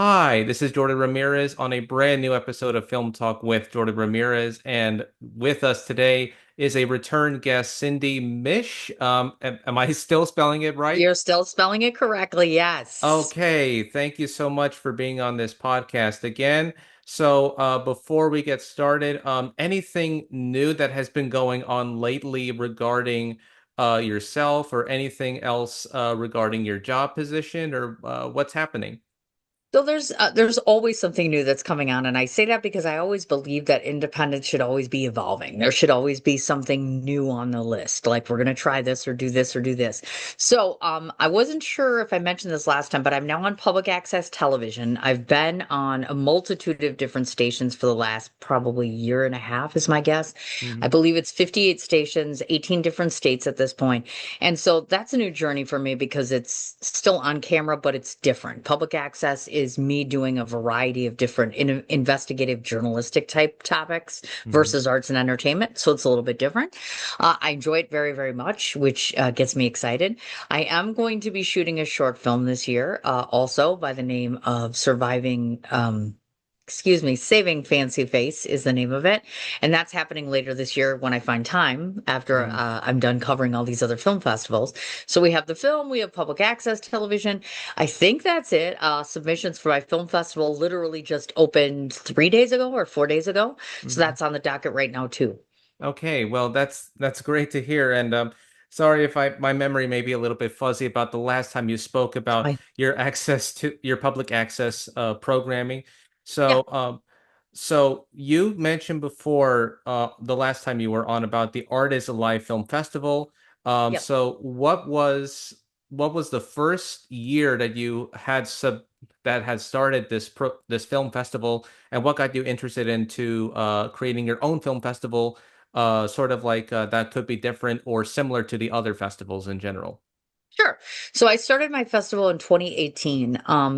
Hi, this is Jordan Ramirez on a brand new episode of Film Talk with Jordan Ramirez. And with us today is a return guest, Cindy Mich. Am I still spelling it right? You're still spelling it correctly. Yes. Okay, thank you so much for being on this podcast again. Before we get started, anything new that has been going on lately regarding yourself or anything else regarding your job position or what's happening? So there's always something new that's coming on, and I say that because I always believe that independence should always be evolving. There should always be something new on the list, like we're going to try this or do this or do this. I wasn't sure if I mentioned this last time, but I'm now on public access television. I've been on a multitude of different stations for the last probably year and a half, is my guess. I Mhm. believe it's 58 stations, 18 different states at this point. And so that's a new journey for me because it's still on camera, but it's different. Public access is me doing a variety of different investigative journalistic type topics Mhm. versus arts and entertainment. So it's a little bit different. I enjoy it very, very much, which gets me excited. I am going to be shooting a short film this year, also by the name of Saving Fancy Face is the name of it. And that's happening later this year when I find time after Mhm. I'm done covering all these other film festivals. So we have the film, we have public access television. I think that's it. Submissions for my film festival literally just opened 3 days ago or 4 days ago. So Mhm. that's on the docket right now too. Okay, well that's great to hear. And sorry if I my memory may be a little bit fuzzy about the last time you spoke about I, your access to your public access programming. yeah. So so you mentioned before the last time you were on about the Art is Alive Film Festival. Yep. So what was the first year that you had sub that had started this film festival, and what got you interested into creating your own film festival? Sort of like that could be different or similar to the other festivals in general. Sure. So I started my festival in 2018.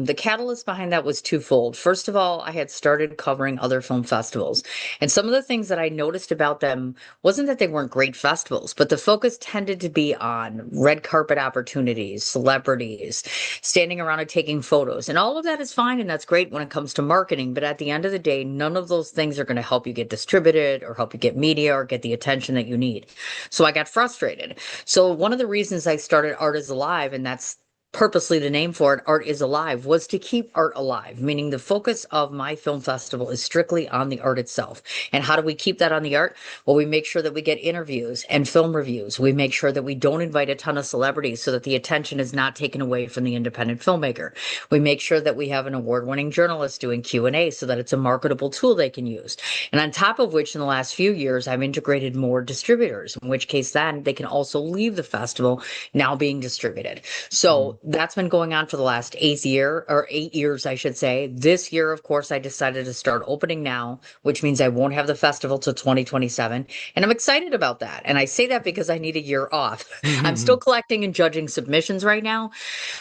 The catalyst behind that was twofold. First of all, I had started covering other film festivals, and some of the things that I noticed about them wasn't that they weren't great festivals, but the focus tended to be on red carpet opportunities, celebrities, standing around and taking photos. And all of that is fine and that's great when it comes to marketing, but at the end of the day, none of those things are going to help you get distributed or help you get media or get the attention that you need. So I got frustrated. So one of the reasons I started Art is Alive, and that's purposely the name for it, Art is Alive, was to keep art alive, meaning the focus of my film festival is strictly on the art itself. And how do we keep that on the art? Well, we make sure that we get interviews and film reviews. We make sure that we don't invite a ton of celebrities so that the attention is not taken away from the independent filmmaker. We make sure that we have an award-winning journalist doing Q&A so that it's a marketable tool they can use. And on top of which, in the last few years, I've integrated more distributors, in which case then they can also leave the festival now being distributed. Mm. So that's been going on for the last 8 years, I should say. This year, of course, I decided to start opening now, which means I won't have the festival till 2027. And I'm excited about that. And I say that because I need a year off. I'm still collecting and judging submissions right now,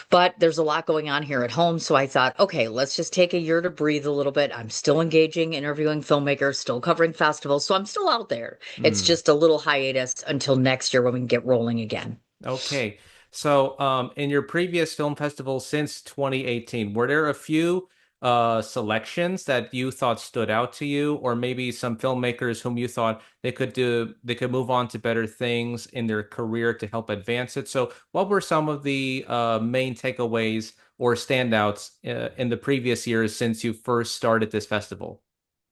but there's a lot going on here at home. So I thought, okay, let's just take a year to breathe a little bit. I'm still engaging, interviewing filmmakers, still covering festivals. So I'm still out there. It's Mm. just a little hiatus until next year when we can get rolling again. Okay. So, in your previous film festival since 2018, were there a few selections that you thought stood out to you, or maybe some filmmakers whom you thought they could move on to better things in their career to help advance it? So, what were some of the main takeaways or standouts in the previous years since you first started this festival?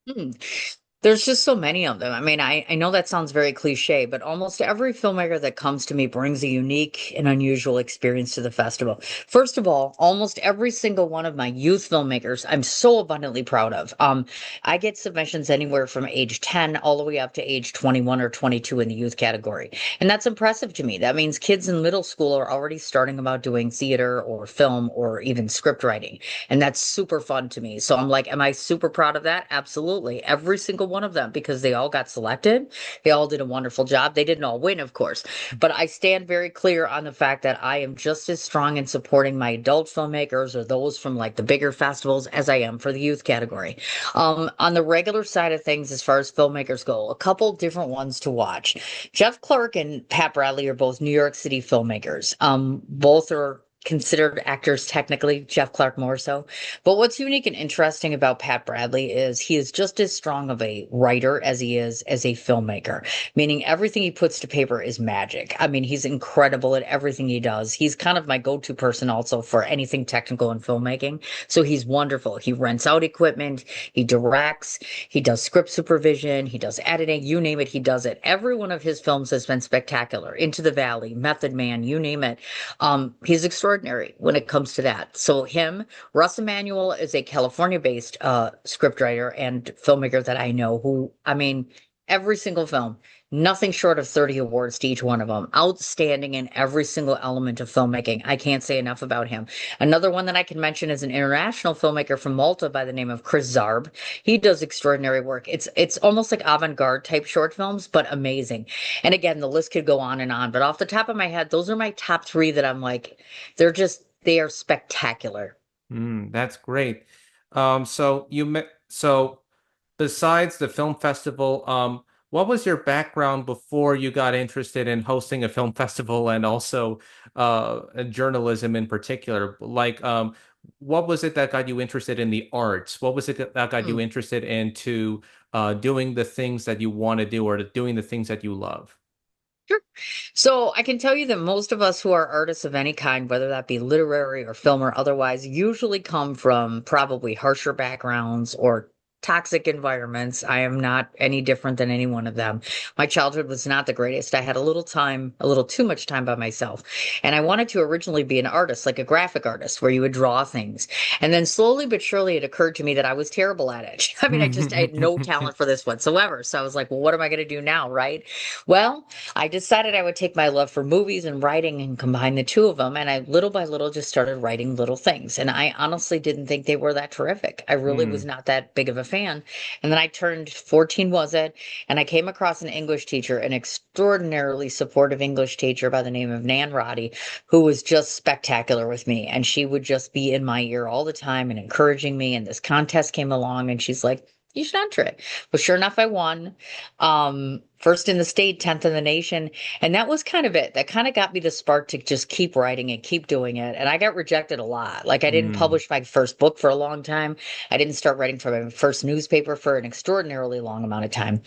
Hmm. There's just so many of them. I mean, I know that sounds very cliche, but almost every filmmaker that comes to me brings a unique and unusual experience to the festival. First of all, almost every single one of my youth filmmakers, I'm so abundantly proud of. I get submissions anywhere from age 10 all the way up to age 21 or 22 in the youth category. And that's impressive to me. That means kids in middle school are already starting about doing theater or film or even script writing. And that's super fun to me. So I'm like, am I super proud of that? Absolutely. Every single one of them, because they all got selected. They all did a wonderful job. They didn't all win, of course, but I stand very clear on the fact that I am just as strong in supporting my adult filmmakers or those from like the bigger festivals as I am for the youth category. On the regular side of things, as far as filmmakers go, a couple different ones to watch. Jeff Clark and Pat Bradley are both New York City filmmakers. Both are considered actors technically, Jeff Clark more so. But what's unique and interesting about Pat Bradley is he is just as strong of a writer as he is as a filmmaker, meaning everything he puts to paper is magic. I mean, he's incredible at everything he does. He's kind of my go-to person also for anything technical in filmmaking. So he's wonderful. He rents out equipment, he directs, he does script supervision, he does editing, you name it, he does it. Every one of his films has been spectacular. Into the Valley, Method Man, you name it. He's extraordinary when it comes to that. So him, Russ Emanuel is a California-based scriptwriter and filmmaker that I know who, I mean, every single film, nothing short of 30 awards to each one of them. Outstanding in every single element of filmmaking. I can't say enough about him. Another one that I can mention is an international filmmaker from Malta by the name of Chris Zarb. He does extraordinary work. It's almost like avant-garde type short films, but amazing. And again, the list could go on and on, but off the top of my head, those are my top three that I'm like, they are spectacular. That's great. So besides the film festival, what was your background before you got interested in hosting a film festival and also journalism in particular? Like, what was it that got you interested in the arts? What was it that got you Hmm. interested into doing the things that you want to do or doing the things that you love? Sure. So I can tell you that most of us who are artists of any kind, whether that be literary or film or otherwise, usually come from probably harsher backgrounds or toxic environments. I am not any different than any one of them. My childhood was not the greatest. I had a little time, a little too much time by myself. And I wanted to originally be an artist, like a graphic artist, where you would draw things. And then slowly but surely it occurred to me that I was terrible at it. I mean, I had no talent for this whatsoever. So I was like, well, what am I going to do now? Right. Well, I decided I would take my love for movies and writing and combine the two of them. And I little by little just started writing little things. And I honestly didn't think they were that terrific. I really was Hmm. not that big of a fan. And then I turned 14, was it? And I came across an English teacher, an extraordinarily supportive English teacher by the name of Nan Roddy, who was just spectacular with me. And she would just be in my ear all the time and encouraging me. And this contest came along and she's like, you should enter it. Well, sure enough, I won. First in the state, 10th in the nation. And that was kind of it. That kind of got me the spark to just keep writing and keep doing it. And I got rejected a lot. Like I didn't Hmm. publish my first book for a long time. I didn't start writing for my first newspaper for an extraordinarily long amount of time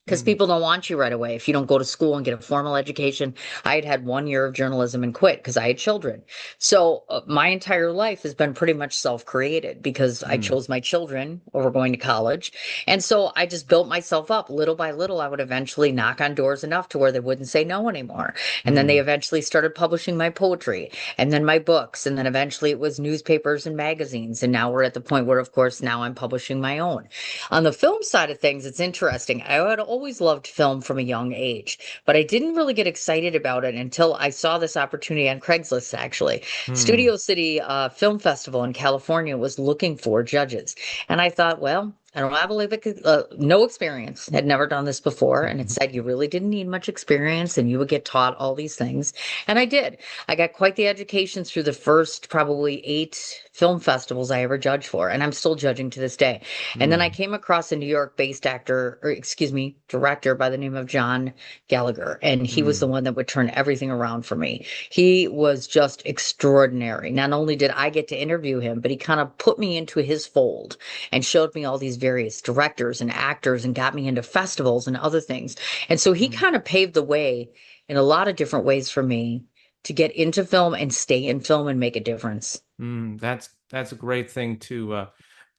because Hmm. people don't want you right away if you don't go to school and get a formal education. I had had 1 year of journalism and quit because I had children. So my entire life has been pretty much self-created because I Hmm. chose my children over going to college. And so I just built myself up little by little. I would eventually knock on doors enough to where they wouldn't say no anymore. And then they Hmm. eventually started publishing my poetry and then my books. And then eventually it was newspapers and magazines. And now we're at the point where, of course, now I'm publishing my own. On the film side of things, it's interesting. I had always loved film from a young age, but I didn't really get excited about it until I saw this opportunity on Craigslist, actually. Hmm. Studio City Film Festival in California was looking for judges. And I thought, well, I don't have a no experience, had never done this before. And it said you really didn't need much experience and you would get taught all these things. And I did. I got quite the education through the first probably 8 film festivals I ever judged for. And I'm still judging to this day. And then I Hmm. came across a New York-based actor, or excuse me, director by the name of John Gallagher, and he was the Hmm. one that would turn everything around for me. He was just extraordinary. Not only did I get to interview him, but he kind of put me into his fold and showed me all these various directors and actors and got me into festivals and other things. And so he Hmm. kind of paved the way in a lot of different ways for me to get into film and stay in film and make a difference. That's a great thing to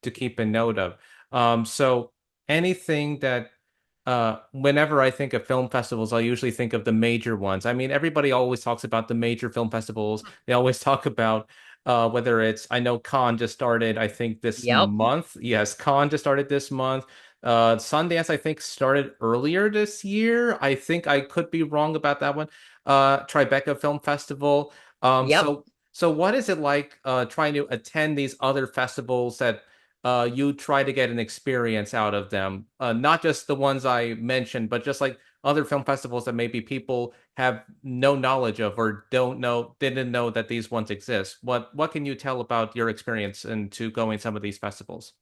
keep a note of. So anything that whenever I think of film festivals, I usually think of the major ones. I mean, everybody always talks about the major film festivals. They always talk about whether it's I know Cannes just started, I think this Yep. month. Yes, Cannes just started this month. Sundance, I think, started earlier this year. I think I could be wrong about that one. Tribeca Film Festival. Yep. So what is it like trying to attend these other festivals that you try to get an experience out of them? Not just the ones I mentioned, but just like other film festivals that maybe people have no knowledge of or didn't know that these ones exist. What can you tell about your experience into going some of these festivals?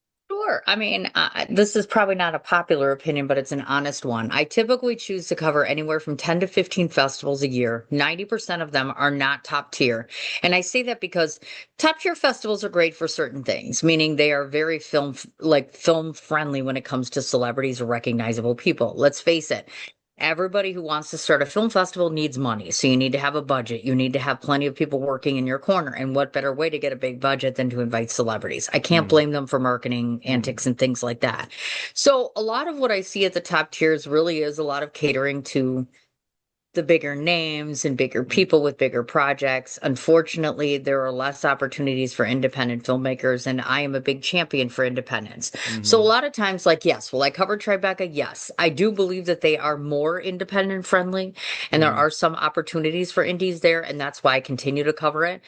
Sure. I mean, this is probably not a popular opinion, but it's an honest one. I typically choose to cover anywhere from 10 to 15 festivals a year. 90% of them are not top tier. And I say that because top tier festivals are great for certain things, meaning they are very film friendly when it comes to celebrities or recognizable people. Let's face it. Everybody who wants to start a film festival needs money. So you need to have a budget. You need to have plenty of people working in your corner. And what better way to get a big budget than to invite celebrities? I can't Mm, blame them for marketing mm, antics and things like that. So a lot of what I see at the top tiers really is a lot of catering to the bigger names and bigger mm, people with bigger projects. Unfortunately, there are less opportunities for independent filmmakers, and I am a big champion for independence. So a mhm, lot of times, like, yes, will I cover Tribeca? Yes. I do believe that they are more independent friendly, and there mm, are some opportunities for indies there, and that's why I continue to cover it.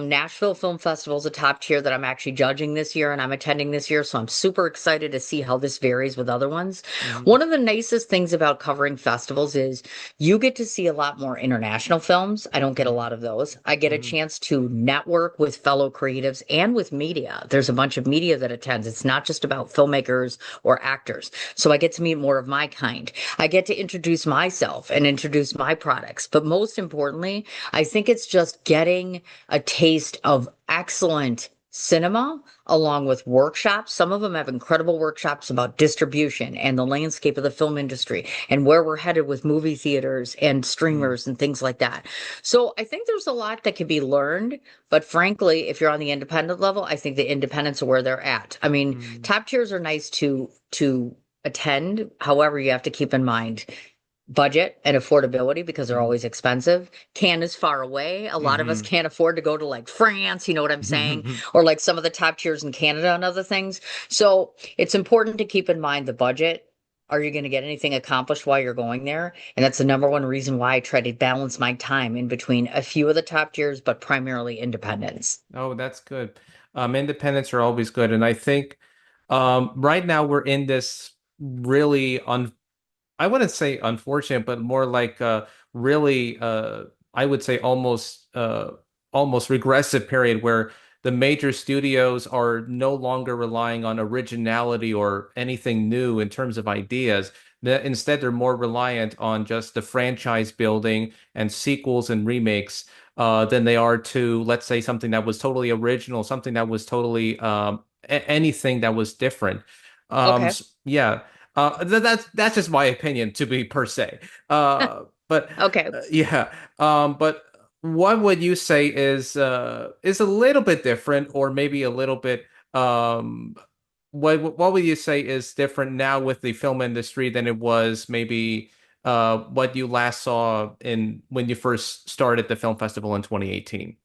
Nashville Film Festival is a top tier that I'm actually judging this year, and I'm attending this year, so I'm super excited to see how this varies with other ones. mhm, One of the nicest things about covering festivals is you get to see a lot more international films. I don't get a mhm, lot of those. I get a mhm, chance to network with fellow creatives and with media. There's a bunch of media that attends. It's not just about filmmakers or actors. So I get to meet more of my kind. I get to introduce myself and introduce my products. But most importantly, I think it's just getting a taste of excellent cinema along with workshops. Some of them have incredible workshops about distribution and the landscape of the film industry and where we're headed with movie theaters and mm, streamers and things like that. So I think there's a lot that can be learned, but frankly, if you're on the independent level, I think the independents are where they're at. I mean, mm, top tiers are nice to attend. However, you have to keep in mind budget and affordability because they're mhm, always expensive. Canada's far away. A lot of us mhm, can't afford to go to like France, you know what I'm saying? mhm. Or like some of the top tiers in Canada and other things. So it's important to keep in mind the budget. Are you going to get anything accomplished while you're going there? And that's the number one reason why I try to balance my time in between a few of the top tiers, but primarily independence. Oh, that's good. Independents are always good, and I think right now we're in this really I wouldn't say unfortunate, but more like really I would say almost regressive period where the major studios are no longer relying on originality or anything new in terms of ideas. Instead, they're more reliant on just the franchise building and sequels and remakes than they are to, let's say, something that was totally original, something that was totally anything that was different. Okay. Yeah. That's just my opinion to be per se. But Okay. yeah. But what would you say is a little bit different, or maybe a little bit what would you say is different now with the film industry than it was maybe what you last saw in when you first started the film festival in 2018?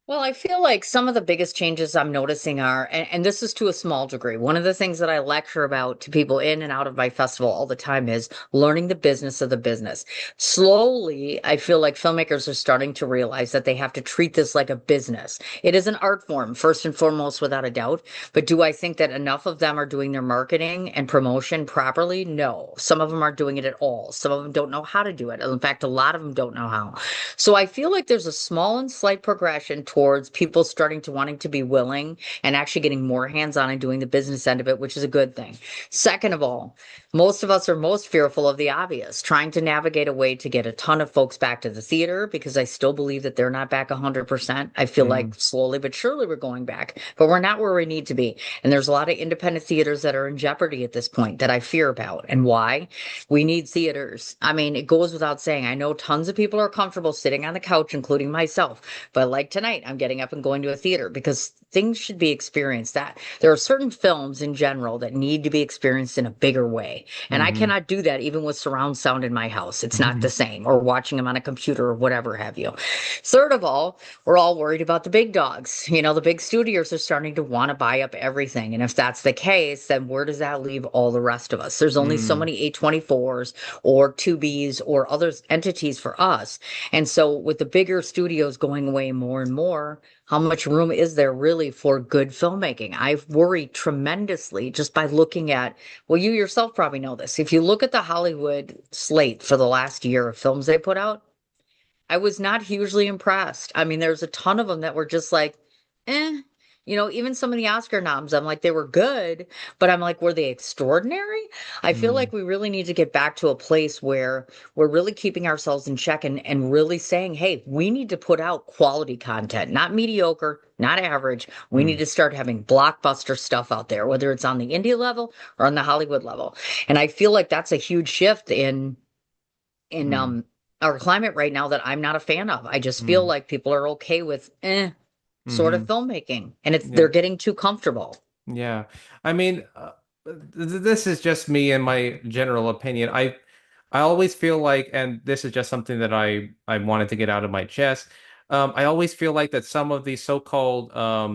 Well, I feel like some of the biggest changes I'm noticing are, and this is to a small degree, one of the things that I lecture about to people in and out of my festival all the time is learning the business of the business. Slowly, I feel like filmmakers are starting to realize that they have to treat this like a business. It is an art form, first and foremost, without a doubt. But do I think that enough of them are doing their marketing and promotion properly? No. Some of them aren't doing it at all. Some of them don't know how to do it. In fact, a lot of them don't know how. So I feel like there's a small and slight progression towards people starting to wanting to be willing and actually getting more hands-on and doing the business end of it, which is a good thing. Second of all, most of us are most fearful of the obvious, trying to navigate a way to get a ton of folks back to the theater because I still believe that they're not back 100%. I feel Hmm. like slowly but surely we're going back, but we're not where we need to be. And there's a lot of independent theaters that are in jeopardy at this point that I fear about. And why? We need theaters. I mean, it goes without saying. I know tons of people are comfortable sitting on the couch, including myself. But like tonight, I'm getting up and going to a theater because things should be experienced. That there are certain films in general that need to be experienced in a bigger way. And I Hmm. cannot do that even with surround sound in my house. It's not the same, or watching them on a computer or whatever have you. Third of all, we're all worried about the big dogs. You know, the big studios are starting to want to buy up everything. And if that's the case, then where does that leave all the rest of us? There's only so Hmm. many A24s or 2Bs or other entities for us. And so with the bigger studios going away more and more, how much room is there really for good filmmaking? I've worried tremendously just by looking at, well, you yourself probably know this. If you look at the Hollywood slate for the last year of films they put out, I was not hugely impressed. I mean, there's a ton of them that were just like, eh. Even some of the Oscar noms, I'm like, they were good, but I'm like, were they extraordinary? I feel Mm, like we really need to get back to a place where we're really keeping ourselves in check and really saying, hey, we need to put out quality content, not mediocre, not average. We need mm, to start having blockbuster stuff out there, whether it's on the indie level or on the Hollywood level. And I feel like that's a huge shift in mm, our climate right now that I'm not a fan of. I just feel mm, like people are okay with sort of mm-hmm. filmmaking, and they're Yeah. getting too comfortable. Yeah. I mean, this is just me and my general opinion. I always feel like, and this is just something that I wanted to get out of my chest. I always feel like that some of these so-called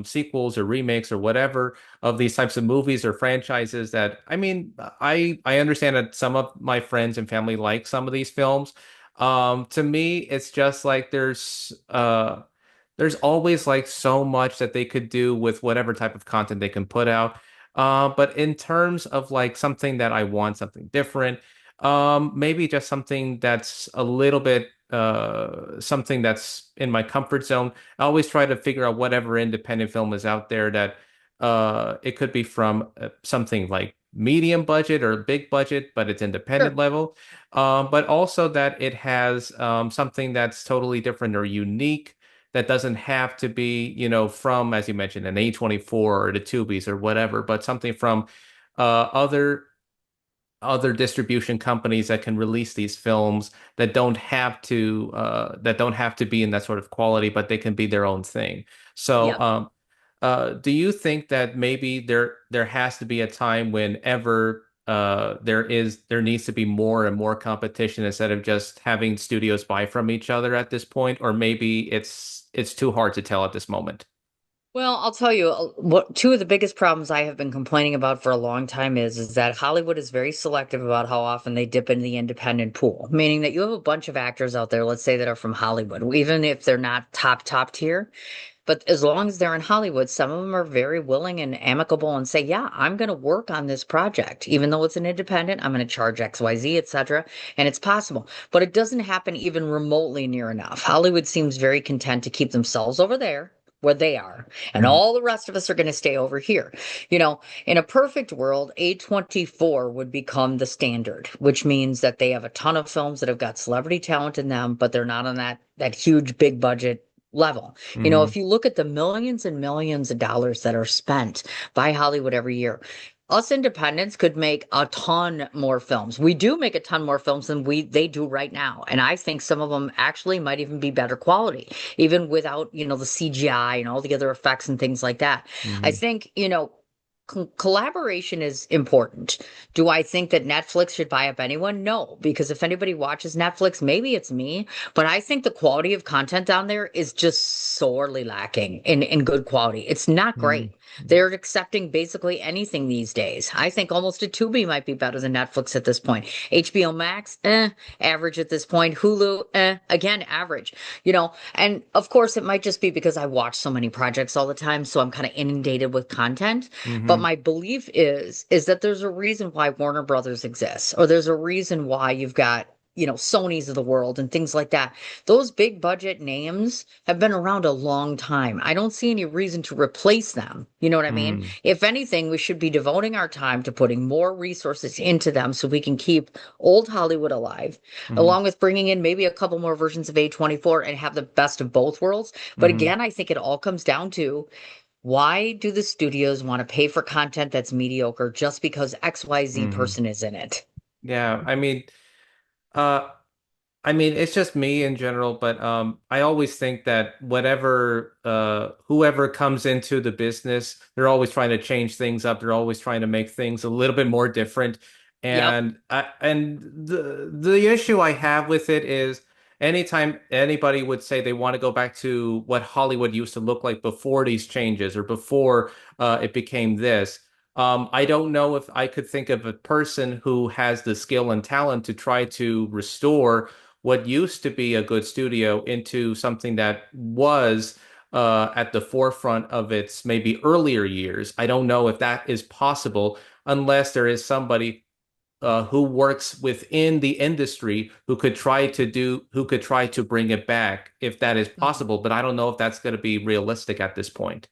sequels or remakes or whatever of these types of movies or franchises that, I mean, I understand that some of my friends and family like some of these films. To me, it's just like there's always like so much that they could do with whatever type of content they can put out. But in terms of like something that I want, something different, maybe just something that's a little bit something that's in my comfort zone. I always try to figure out whatever independent film is out there that it could be from something like medium budget or big budget, but it's independent Sure. level. But also that it has something that's totally different or unique that doesn't have to be, from, as you mentioned, an A24 or the Tubies or whatever, but something from other distribution companies that can release these films that don't have to be in that sort of quality, but they can be their own thing. So, Yep. do you think that maybe there has to be a time whenever there needs to be more and more competition instead of just having studios buy from each other at this point, or maybe it's too hard to tell at this moment? Well, I'll tell you what two of the biggest problems I have been complaining about for a long time is that Hollywood is very selective about how often they dip into the independent pool, meaning that you have a bunch of actors out there, let's say that are from Hollywood, even if they're not top tier. But as long as they're in Hollywood, some of them are very willing and amicable and say, yeah, I'm going to work on this project. Even though it's an independent, I'm going to charge XYZ, etc. And it's possible. But it doesn't happen even remotely near enough. Hollywood seems very content to keep themselves over there where they are. And Mm, all the rest of us are going to stay over here. In a perfect world, A24 would become the standard, which means that they have a ton of films that have got celebrity talent in them, but they're not on that huge big budget level. mm, If you look at the millions and millions of dollars that are spent by Hollywood every year, us independents could make a ton more films. We do make a ton more films than they do right now. And I think some of them actually might even be better quality, even without, the CGI and all the other effects and things like that. I mm, think, collaboration is important. Do I think that Netflix should buy up anyone? No, because if anybody watches Netflix, maybe it's me, but I think the quality of content down there is just sorely lacking in good quality. It's not mm, great. They're accepting basically anything these days. I think almost a Tubi might be better than Netflix at this point. HBO Max, average at this point. Hulu, again, average. And of course, it might just be because I watch so many projects all the time, so I'm kind of inundated with content. But mm, my belief is that there's a reason why Warner Brothers exists, or there's a reason why you've got Sony's of the world and things like that. Those big budget names have been around a long time. I don't see any reason to replace them. You know what I mean? mm, If anything, we should be devoting our time to putting more resources into them so we can keep old Hollywood alive, mm, along with bringing in maybe a couple more versions of A24 and have the best of both worlds. But mm, again, I think it all comes down to why do the studios want to pay for content that's mediocre just because XYZ mm. person is in it? Yeah, uh, I mean, it's just me in general, but I always think that whoever comes into the business, they're always trying to change things up. They're always trying to make things a little bit more different. Yep. And the issue I have with it is anytime anybody would say they want to go back to what Hollywood used to look like before these changes or before it became this. I don't know if I could think of a person who has the skill and talent to try to restore what used to be a good studio into something that was at the forefront of its maybe earlier years. I don't know if that is possible unless there is somebody who works within the industry who could try to bring it back if that is Mhm. possible. But I don't know if that's going to be realistic at this point.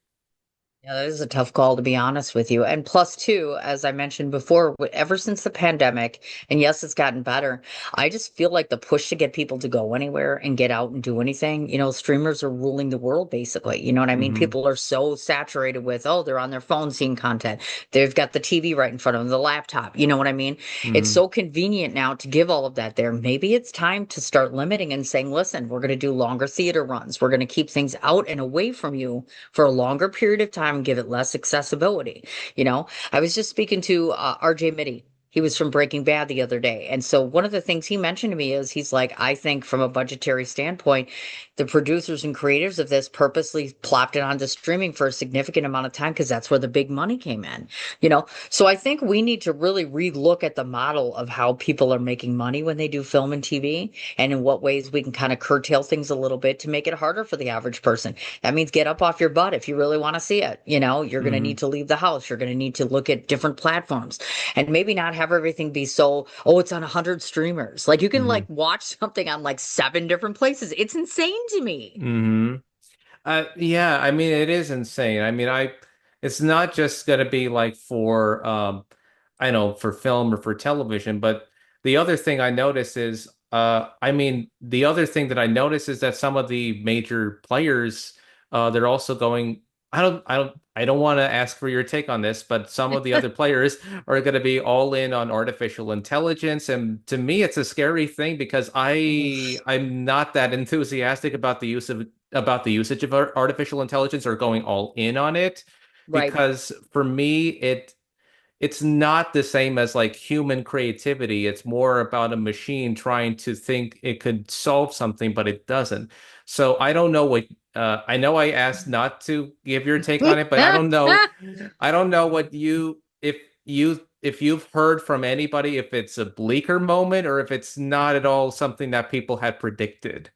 Yeah, that is a tough call to be honest with you. And plus, too, as I mentioned before, ever since the pandemic, and yes, it's gotten better, I just feel like the push to get people to go anywhere and get out and do anything, streamers are ruling the world basically. You know what I mean? Hmm. People are so saturated with, oh, they're on their phone seeing content. They've got the TV right in front of them, the laptop. You know what I mean? It's Hmm. so convenient now to give all of that there. Maybe it's time to start limiting and saying, listen, we're going to do longer theater runs. We're going to keep things out and away from you for a longer period of time and give it less accessibility. I was just speaking to RJ Mitty. He was from Breaking Bad the other day. And so one of the things he mentioned to me is he's like, I think from a budgetary standpoint, the producers and creators of this purposely plopped it onto streaming for a significant amount of time because that's where the big money came in. So I think we need to really relook at the model of how people are making money when they do film and TV and in what ways we can kind of curtail things a little bit to make it harder for the average person. That means get up off your butt if you really want to see it. You're going to Hmm. need to leave the house. You're going to need to look at different platforms and maybe not have everything be so, oh, it's on 100 streamers. Like you can Hmm. like watch something on like 7 different places. It's insane to me. Hmm. Yeah, I mean, it is insane. I mean, it's not just going to be like for, I know, for film or for television, but the other thing I notice is, I mean, the other thing that I notice is that some of the major players, they're also going, I don't want to ask for your take on this, but some of the other players are going to be all in on artificial intelligence. And to me, it's a scary thing because I'm not that enthusiastic about the usage of artificial intelligence or going all in on it Right. because for me it's not the same as like human creativity. It's more about a machine trying to think it could solve something, but it doesn't. So I don't know what I know I asked not to give your take on it, but I don't know what if you've heard from anybody if it's a bleaker moment or if it's not at all something that people had predicted.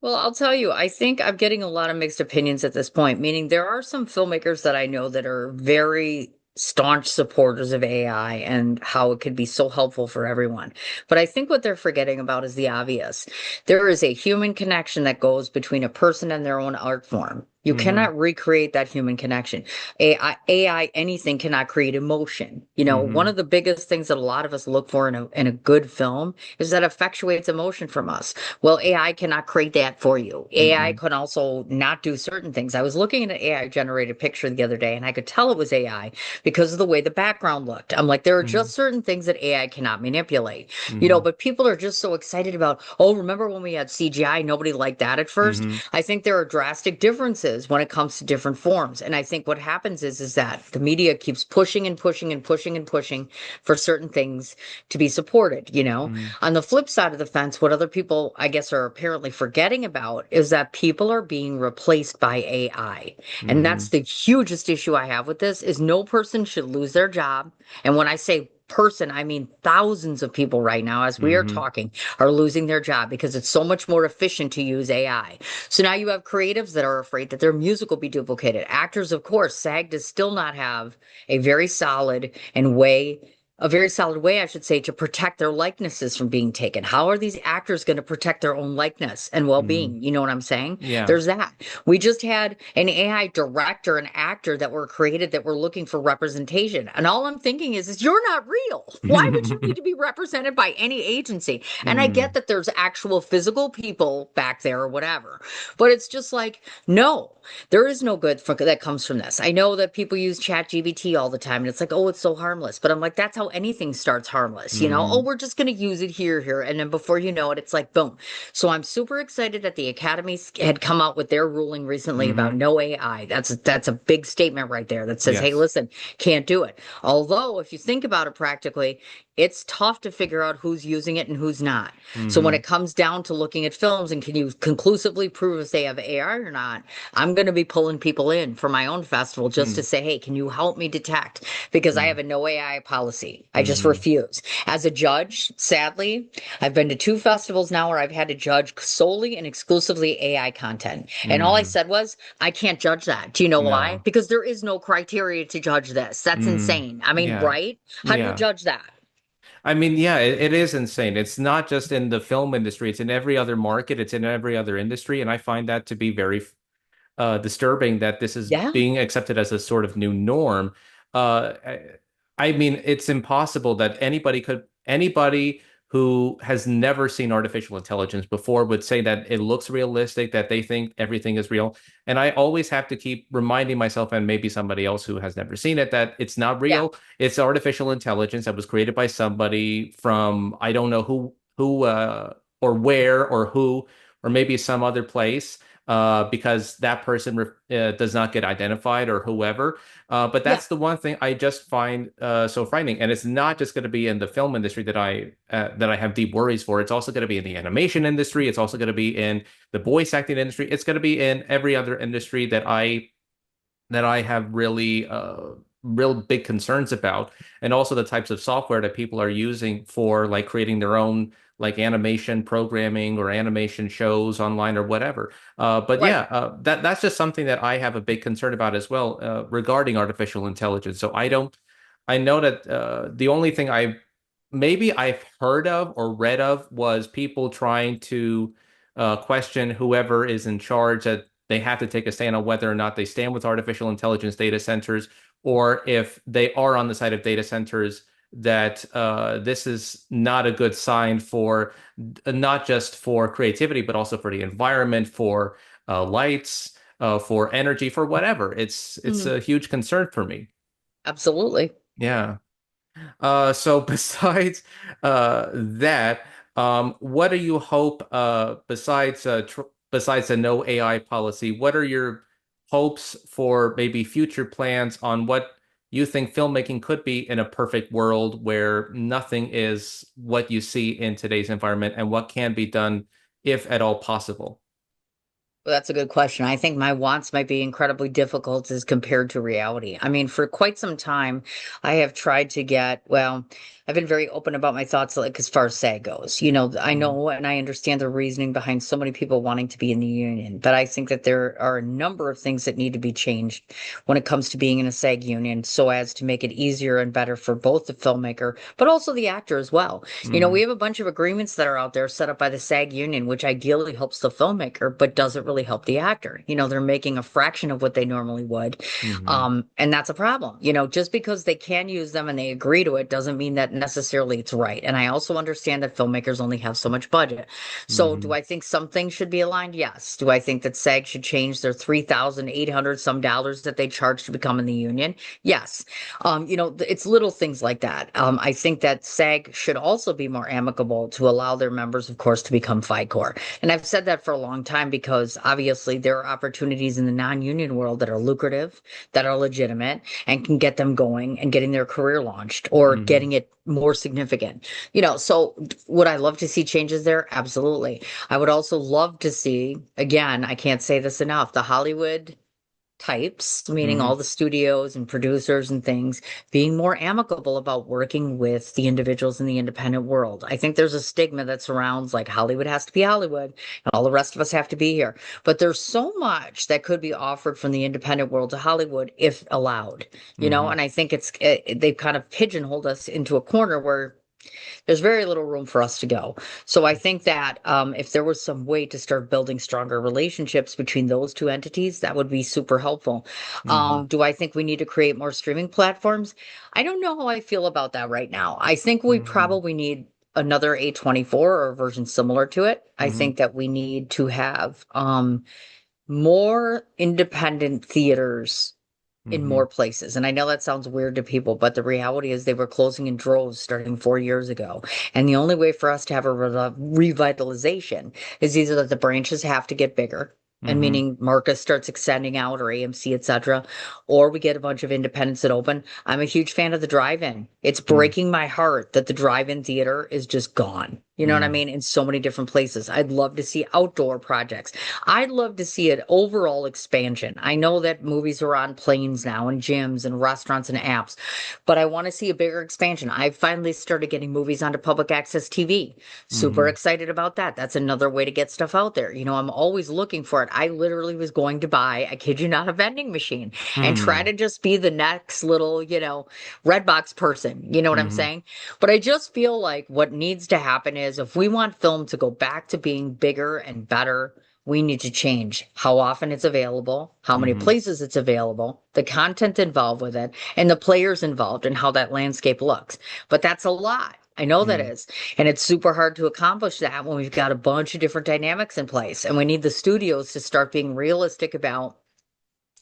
Well, I'll tell you, I think I'm getting a lot of mixed opinions at this point, meaning there are some filmmakers that I know that are very staunch supporters of AI and how it could be so helpful for everyone. But I think what they're forgetting about is the obvious. There is a human connection that goes between a person and their own art form. You Hmm. cannot recreate that human connection. AI, anything cannot create emotion. One Hmm. of the biggest things that a lot of us look for in a good film is that effectuates emotion from us. Well, AI cannot create that for you. AI Hmm. can also not do certain things. I was looking at an AI generated picture the other day and I could tell it was AI because of the way the background looked. I'm like, there are Hmm. just certain things that AI cannot manipulate, Hmm. but people are just so excited about, oh, remember when we had CGI? Nobody liked that at first. Hmm. I think there are drastic differences when it comes to different forms. And I think what happens is that the media keeps pushing and pushing and pushing and pushing for certain things to be supported. Hmm. On the flip side of the fence, what other people, I guess, are apparently forgetting about is that people are being replaced by AI. And Hmm. that's the hugest issue I have with this is no person should lose their job. And when I say person, I mean thousands of people right now, as we are Hmm. talking, are losing their job because it's so much more efficient to use AI. So now you have creatives that are afraid that their music will be duplicated. Actors, of course, SAG does still not have a very solid and way a very solid way, I should say, to protect their likenesses from being taken. How are these actors going to protect their own likeness and Hmm. well-being? You know what I'm saying? Yeah. There's that. We just had an AI director and actor that were created that were looking for representation. And all I'm thinking is you're not real. Why would you need to be represented by any agency? And I get Hmm. that there's actual physical people back there or whatever. But it's just like, no, there is no good that comes from this. I know that people use ChatGPT all the time and it's like, oh, it's so harmless. But I'm like, that's how anything starts harmless. Oh, Hmm. we're just going to use it here. And then before you know it, it's like, boom. So I'm super excited that the Academy had come out with their ruling recently about Hmm. no AI. That's a big statement right there that says, hey, Yes. listen, can't do it. Although, if you think about it practically, it's tough to figure out who's using it and who's not. So when Hmm. it comes down to looking at films and can you conclusively prove if they have AI or not, I'm going to be pulling people in for my own festival just to Hmm. say, hey, can you help me detect? Because I Hmm. have a no AI policy. I just Hmm. refuse. As a judge, sadly, I've been to 2 festivals now where I've had to judge solely and exclusively AI content. And all I Hmm. said was, I can't judge that. Do you know why? No. Because there is no criteria to judge this. That's Hmm. insane. I mean, Yeah. right? How do you Yeah. judge that? I mean, yeah, it is insane. It's not just in the film industry, it's in every other market, it's in every other industry, and I find that to be very disturbing that this is Yeah. being accepted as a sort of new norm. I mean, it's impossible that anybody who has never seen artificial intelligence before would say that it looks realistic, that they think everything is real. And I always have to keep reminding myself, and maybe somebody else who has never seen it, that it's not Yeah. real. It's artificial intelligence that was created by somebody from I don't know who or where or who, or maybe some other place. Because that person does not get identified or whoever. But Yeah. that's the one thing I just find so frightening, and it's not just going to be in the film industry that I have deep worries for. It's also going to be in the animation industry. It's also going to be in the voice acting industry. It's going to be in every other industry that I have really real big concerns about, and also the types of software that people are using for like creating their own like animation programming or animation shows online or whatever. But Right. yeah, that's just something that I have a big concern about as well regarding artificial intelligence. So I know that the only thing I've heard of or read of was people trying to question whoever is in charge, that they have to take a stand on whether or not they stand with artificial intelligence data centers, or if they are on the side of data centers, that this is not a good sign for not just for creativity, but also for the environment, for lights, for energy, for whatever. It's Mhm. a huge concern for me. Absolutely. Yeah. So besides that, what do you hope besides the no AI policy, what are your hopes for maybe future plans on what you think filmmaking could be in a perfect world where nothing is what you see in today's environment, and what can be done if at all possible? Well, that's a good question. I think my wants might be incredibly difficult as compared to reality. I mean, for quite some time, I have tried to I've been very open about my thoughts, like as far as SAG goes. I Mhm. know and I understand the reasoning behind so many people wanting to be in the union, but I think that there are a number of things that need to be changed when it comes to being in a SAG union so as to make it easier and better for both the filmmaker, but also the actor as well. We Mhm. have a bunch of agreements that are out there set up by the SAG union, which ideally helps the filmmaker, but doesn't really help the actor. They're making a fraction of what they normally would. Mhm. And that's a problem. Just because they can use them and they agree to it doesn't mean that necessarily it's right. And I also understand that filmmakers only have so much budget. So do Mhm. I think some things should be aligned? Yes. Do I think that SAG should change their 3,800 some dollars that they charge to become in the union? Yes. It's little things like that. I think that SAG should also be more amicable to allow their members, of course, to become FICOR. And I've said that for a long time because obviously there are opportunities in the non-union world that are lucrative, that are legitimate, and can get them going and getting their career launched or Mhm. getting it more significant. So would I love to see changes there? Absolutely. I would also love to see, again, I can't say this enough, the Hollywood types, meaning all Mhm. the studios and producers and things, being more amicable about working with the individuals in the independent world. I think there's a stigma that surrounds like Hollywood has to be Hollywood and all the rest of us have to be here. But there's so much that could be offered from the independent world to Hollywood if allowed, Mhm. and I think they've kind of pigeonholed us into a corner where there's very little room for us to go. So I think that if there was some way to start building stronger relationships between those two entities, that would be super helpful. Mhm. Do I think we need to create more streaming platforms? I don't know how I feel about that right now. I think we Mhm. probably need another A24 or a version similar to it. I Mhm. think that we need to have more independent theaters in more Mhm. places. And I know that sounds weird to people, but the reality is they were closing in droves starting 4 years ago. And the only way for us to have a revitalization is either that the branches have to get bigger. And Mhm. meaning Marcus starts extending out or AMC, etc., or we get a bunch of independents that open. I'm a huge fan of the drive-in. It's Mhm. breaking my heart that the drive-in theater is just gone. You know what I Mhm. mean? In so many different places. I'd love to see outdoor projects. I'd love to see an overall expansion. I know that movies are on planes now and gyms and restaurants and apps, but I want to see a bigger expansion. I finally started getting movies onto public access TV. Super Mhm. excited about that. That's another way to get stuff out there. I'm always looking for it. I literally was going to buy, I kid you not, a vending machine and try Mhm. to just be the next little, red box person. You know what I'm Mhm. saying? But I just feel like what needs to happen is if we want film to go back to being bigger and better, we need to change how often it's available, how many Hmm. places it's available, the content involved with it, and the players involved and how that landscape looks. But that's a lot. I know that Hmm. is. And it's super hard to accomplish that when we've got a bunch of different dynamics in place. And we need the studios to start being realistic about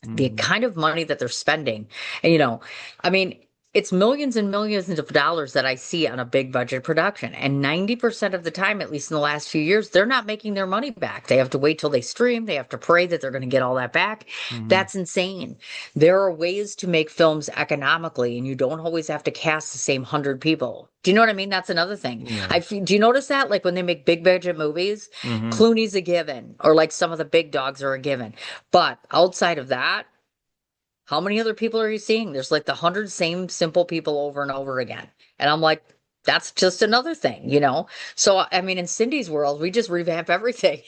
the Hmm. kind of money that they're spending. And, I mean, it's millions and millions of dollars that I see on a big budget production. And 90% of the time, at least in the last few years, they're not making their money back. They have to wait till they stream. They have to pray that they're going to get all that back. Hmm. That's insane. There are ways to make films economically, and you don't always have to cast the same 100 people. Do you know what I mean? That's another thing. Yeah. Do you notice that? Like when they make big budget movies, Hmm. Clooney's a given, or like some of the big dogs are a given. But outside of that, how many other people are you seeing? There's like the 100 same simple people over and over again. And I'm like, that's just another thing. So, I mean, in Cindy's world, we just revamp everything.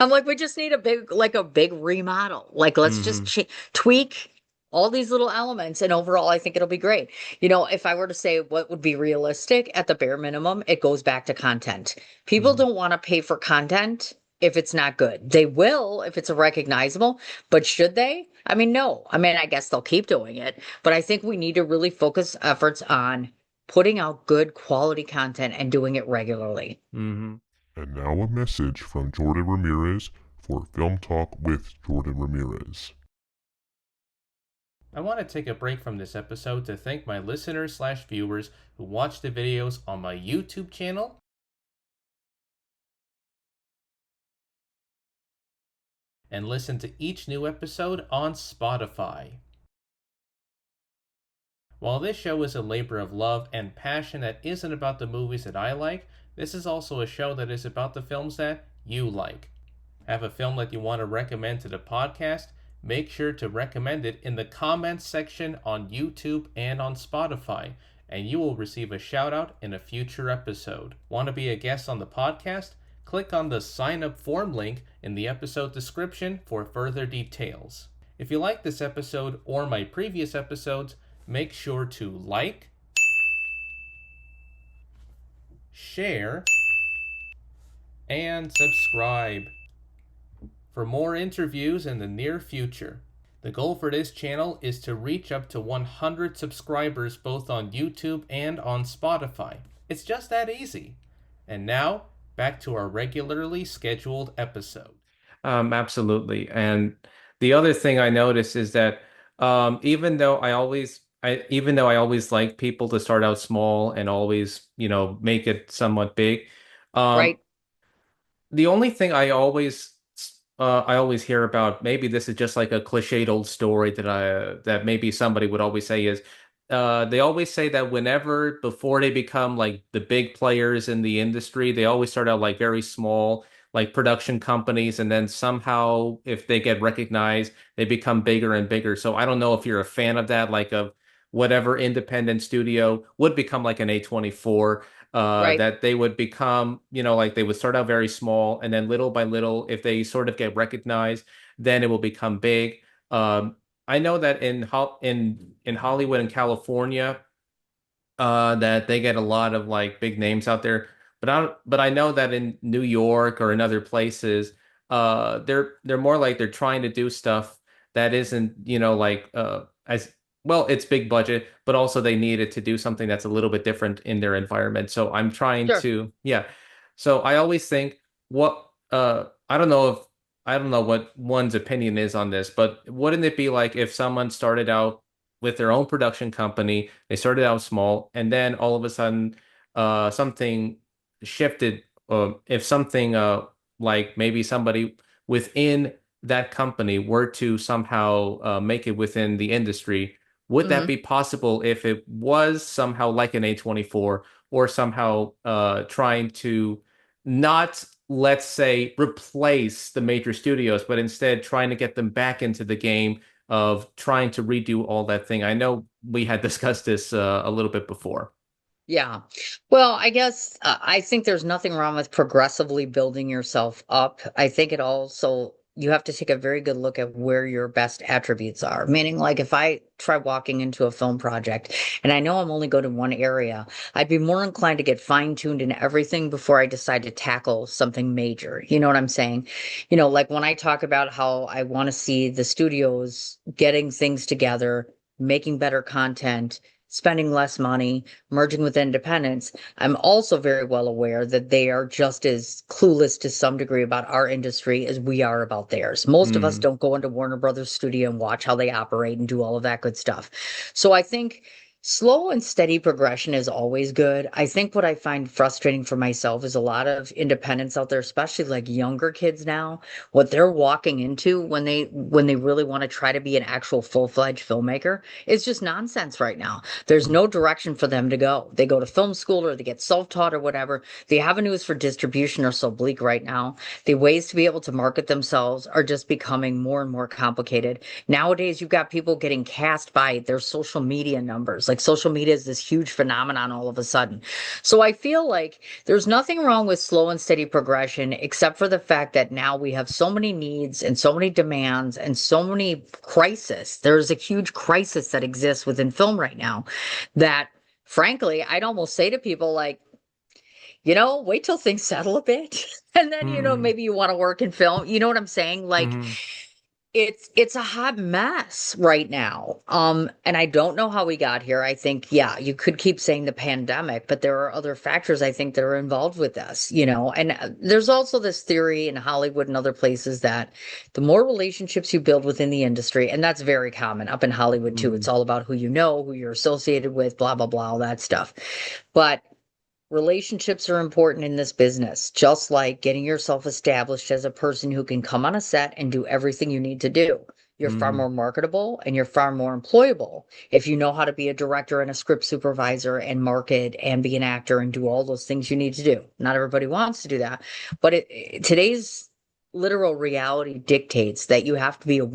I'm like, we just need a big remodel. Like, let's just Hmm. tweak all these little elements. And overall, I think it'll be great. If I were to say what would be realistic at the bare minimum, it goes back to content. People Hmm. don't want to pay for content if it's not good. They will if it's a recognizable, but should they? I mean, no. I mean, I guess they'll keep doing it, but I think we need to really focus efforts on putting out good quality content and doing it regularly. Hmm. And now a message from Jordan Ramirez for Film Talk with Jordan Ramirez. I want to take a break from this episode to thank my listeners/viewers who watch the videos on my YouTube channel and listen to each new episode on Spotify. While this show is a labor of love and passion that isn't about the movies that I like, this is also a show that is about the films that you like. Have a film that you want to recommend to the podcast? Make sure to recommend it in the comments section on YouTube and on Spotify, and you will receive a shout out in a future episode. Want to be a guest on the podcast? Click on the sign up form link in the episode description for further details. If you like this episode or my previous episodes, make sure to like, share, and subscribe for more interviews in the near future. The goal for this channel is to reach up to 100 subscribers both on YouTube and on Spotify. It's just that easy. And now, back to our regularly scheduled episode. Absolutely. And the other thing I noticed is that even though I always like people to start out small and always, make it somewhat big, um, Right? the only thing I always hear about, maybe this is just like a cliched old story that maybe somebody would always say is they always say that whenever before they become like the big players in the industry, they always start out like very small, like production companies, and then somehow if they get recognized, they become bigger and bigger. So I don't know if you're a fan of that, like of whatever independent studio would become like an A24, Right. that they would become, like they would start out very small, and then little by little, if they sort of get recognized, then it will become big. I know that in Hollywood and California, that they get a lot of like big names out there. But I know that in New York or in other places, they're more like they're trying to do stuff that isn't, like as well, it's big budget, but also they needed to do something that's a little bit different in their environment. So I'm trying Sure. to, yeah. So I always think I don't know what one's opinion is on this, but wouldn't it be like if someone started out with their own production company, they started out small, and then all of a sudden, something shifted. If something, like maybe somebody within that company were to somehow make it within the industry, would that Hmm. be possible if it was somehow like an A24 or somehow trying to not, let's say, replace the major studios, but instead trying to get them back into the game of trying to redo all that thing. I know we had discussed this a little bit before. Yeah. Well, I guess I think there's nothing wrong with progressively building yourself up. I think it also you have to take a very good look at where your best attributes are. Meaning, like if I try walking into a film project and I know I'm only going to one area, I'd be more inclined to get fine-tuned in everything before I decide to tackle something major. You know what I'm saying? Like when I talk about how I want to see the studios getting things together, making better content, spending less money, merging with independents. I'm also very well aware that they are just as clueless to some degree about our industry as we are about theirs. Most of us Mm, don't go into Warner Brothers studio and watch how they operate and do all of that good stuff. So I think slow and steady progression is always good. I think what I find frustrating for myself is a lot of independents out there, especially like younger kids now, what they're walking into when they really want to try to be an actual full-fledged filmmaker is just nonsense right now. There's no direction for them to go. They go to film school or they get self-taught or whatever. The avenues for distribution are so bleak right now. The ways to be able to market themselves are just becoming more and more complicated. Nowadays, you've got people getting cast by their social media numbers. Like social media is this huge phenomenon all of a sudden. So I feel like there's nothing wrong with slow and steady progression, except for the fact that now we have so many needs and so many demands and so many crises. There's a huge crisis that exists within film right now that frankly, I'd almost say to people like, wait till things settle a bit. And then, mm, maybe you want to work in film. You know what I'm saying? Like mm, it's a hot mess right now. And I don't know how we got here. I think, yeah, you could keep saying the pandemic, but there are other factors I think that are involved with this, and there's also this theory in Hollywood and other places that the more relationships you build within the industry, and that's very common up in Hollywood too. It's mm, all about who you know, who you're associated with, blah, blah, blah, all that stuff. But relationships are important in this business, just like getting yourself established as a person who can come on a set and do everything you need to do. You're far mm, more marketable and you're far more employable if you know how to be a director and a script supervisor and market and be an actor and do all those things you need to do. Not everybody wants to do that, but today's literal reality dictates that you have to be a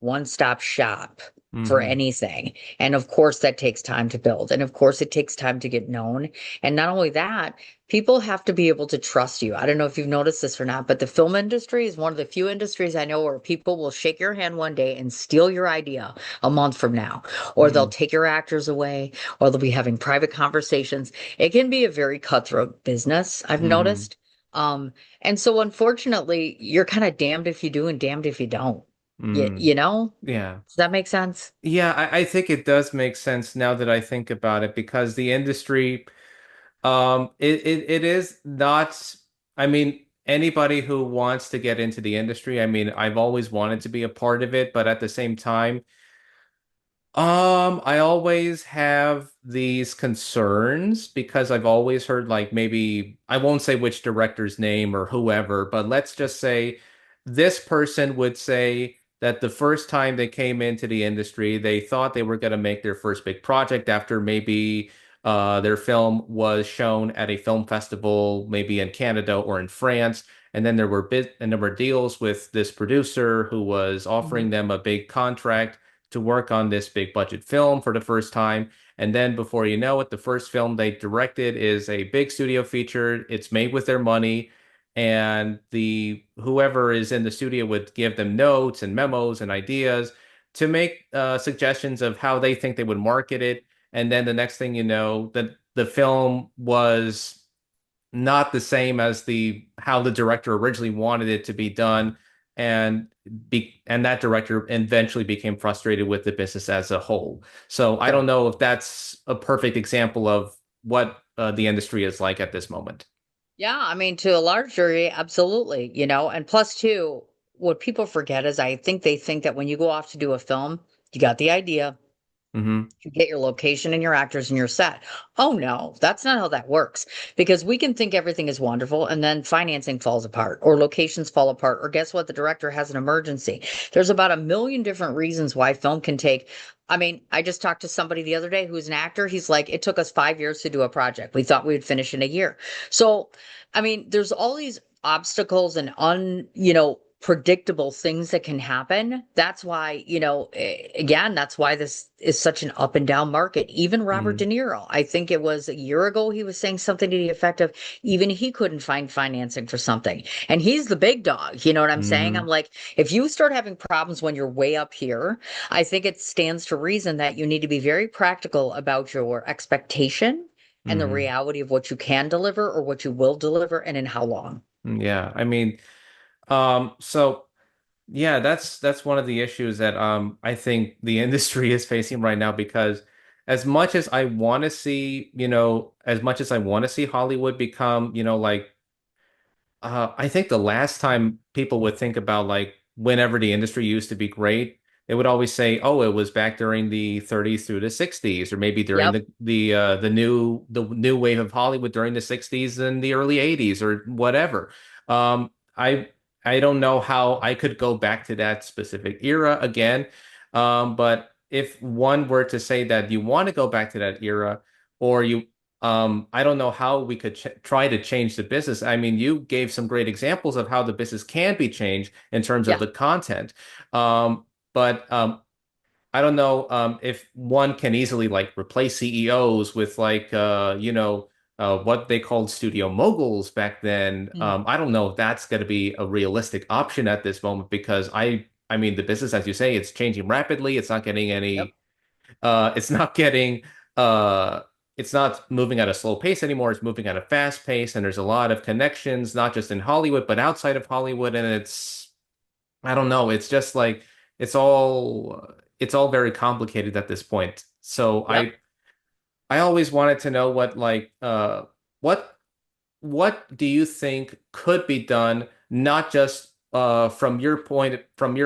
one-stop shop for mm, anything. And of course, that takes time to build. And of course, it takes time to get known. And not only that, people have to be able to trust you. I don't know if you've noticed this or not, but the film industry is one of the few industries I know where people will shake your hand one day and steal your idea a month from now, or they'll mm, take your actors away, or they'll be having private conversations. It can be a very cutthroat business, I've mm, noticed. And so unfortunately, you're kind of damned if you do and damned if you don't. You, mm. you know? Yeah. Does that make sense? Yeah, I think it does make sense now that I think about it because the industry, it is not, I mean, anybody who wants to get into the industry, I mean, I've always wanted to be a part of it, but at the same time, I always have these concerns because I've always heard like maybe I won't say which director's name or whoever, but let's just say this person would say that the first time they came into the industry, they thought they were going to make their first big project after maybe their film was shown at a film festival, maybe in Canada or in France. And there were deals with this producer who was offering Mhm. them a big contract to work on this big budget film for the first time. And then before you know it, the first film they directed is a big studio feature. It's made with their money. And the whoever is in the studio would give them notes and memos and ideas to make suggestions of how they think they would market it. And then the next thing you know, the film was not the same as the how the director originally wanted it to be done and and that director eventually became frustrated with the business as a whole. So I don't Sure. know if that's a perfect example of what the industry is like at this moment. Yeah, I mean, to a large degree, absolutely, and plus too, what people forget is I think they think that when you go off to do a film, you got the idea, Hmm. you get your location and your actors and your set. Oh no, that's not how that works. Because we can think everything is wonderful and then financing falls apart or locations fall apart or guess what? The director has an emergency. There's about a million different reasons why film can take. I mean, I just talked to somebody the other day who's an actor. He's like, it took us 5 years to do a project. We thought we would finish in a year. So, I mean, there's all these obstacles and predictable things that can happen. That's why, again, that's why this is such an up and down market. Even Robert De Mm, Niro, I think it was a year ago, he was saying something to the effect of even he couldn't find financing for something. And he's the big dog. You know what I'm saying? I'm hmm like, if you start having problems when you're way up here, I think it stands to reason that you need to be very practical about your expectation and the hmm reality of what you can deliver or what you will deliver and in how long. Yeah, I mean, so yeah, that's one of the issues that I think the industry is facing right now because as much as I want to see, as much as I want to see Hollywood become, like I think the last time people would think about like whenever the industry used to be great, they would always say, "Oh, it was back during the 30s through the 60s, or maybe during Yep. the new wave of Hollywood during the 60s and the early 80s, or whatever." Um, I I don't know how I could go back to that specific era again, but if one were to say that you want to go back to that era, or I don't know how we could ch try to change the business. I mean, you gave some great examples of how the business can be changed in terms of Yeah. the content. But I don't know if one can easily like replace CEOs with like what they called studio moguls back then. Mm. I don't know if that's going to be a realistic option at this moment because I mean the business, as you say, it's changing rapidly. It's not getting Yep. any it's not getting uh it's not moving at a slow pace anymore. It's moving at a fast pace, and there's a lot of connections, not just in Hollywood, but outside of Hollywood. And I don't know, it's just like it's all very complicated at this point. So Yep. I always wanted to know what what do you think could be done, not just from your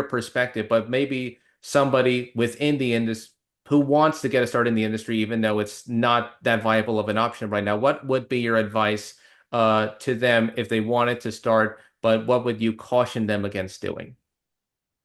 perspective, but maybe somebody within the industry who wants to get a start in the industry, even though it's not that viable of an option right now? What would be your advice to them if they wanted to start, but what would you caution them against doing?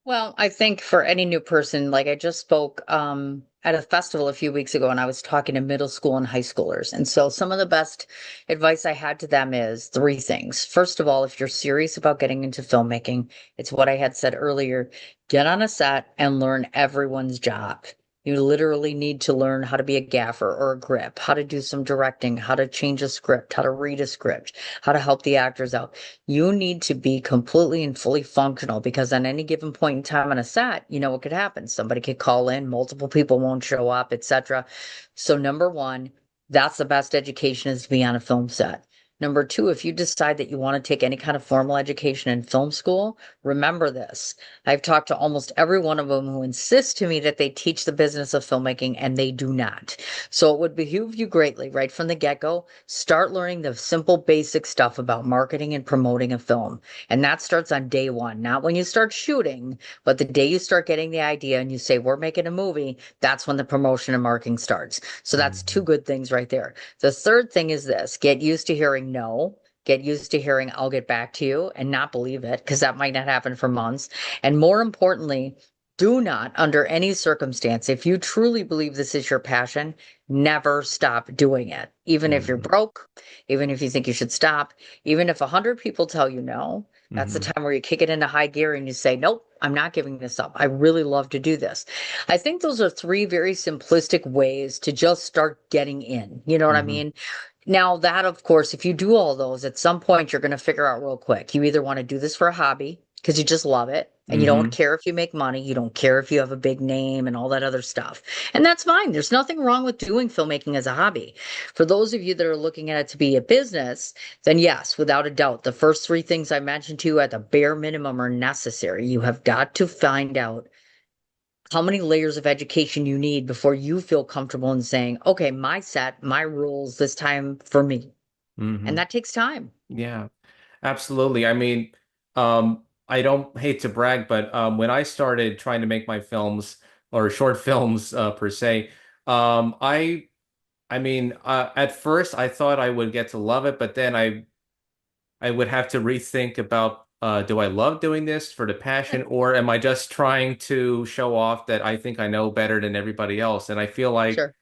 Well, I think for any new person, like I just spoke at a festival a few weeks ago and I was talking to middle school and high schoolers. And so some of the best advice I had to them is three things. First of all, if you're serious about getting into filmmaking, it's what I had said earlier, get on a set and learn everyone's job. You literally need to learn how to be a gaffer or a grip, how to do some directing, how to change a script, how to read a script, how to help the actors out. You need to be completely and fully functional because on any given point in time on a set, you know what could happen. Somebody could call in, multiple people won't show up, etc. So number one, that's the best education is to be on a film set. Number two, if you decide that you want to take any kind of formal education in film school, remember this. I've talked to almost every one of them who insists to me that they teach the business of filmmaking and they do not. So it would behoove you greatly right from the get-go. Start learning the simple basic stuff about marketing and promoting a film. And that starts on day one, not when you start shooting, but the day you start getting the idea and you say, we're making a movie, that's when the promotion and marketing starts. So that's two Mhm. good things right there. The third thing is this, get used to hearing no. Get used to hearing, I'll get back to you and not believe it because that might not happen for months. And more importantly, do not, under any circumstance, if you truly believe this is your passion, never stop doing it. Even if you're Mhm. broke, even if you think you should stop, even if 100 people tell you no, that's the Mhm. time where you kick it into high gear and you say, nope, I'm not giving this up. I really love to do this. I think those are three very simplistic ways to just start getting in. You know what I Mhm. mean? Now, that, of course, if you do all those, at some point you're going to figure out real quick. You either want to do this for a hobby because you just love it and you don't Mhm. care if you make money, you don't care if you have a big name and all that other stuff. And that's fine. There's nothing wrong with doing filmmaking as a hobby. For those of you that are looking at it to be a business, then yes, without a doubt, the first three things I mentioned to you at the bare minimum are necessary. You have got to find out how many layers of education you need before you feel comfortable in saying, okay, my set, my rules this time for me. And Mhm. that takes time. Yeah. Absolutely. I mean, I don't hate to brag, but when I started trying to make my films or short films per se, um, I I mean, at first I thought I would get to love it, but then I would have to rethink about do I love doing this for the passion, or am I just trying to show off that I think I know better than everybody else? And I feel like Sure.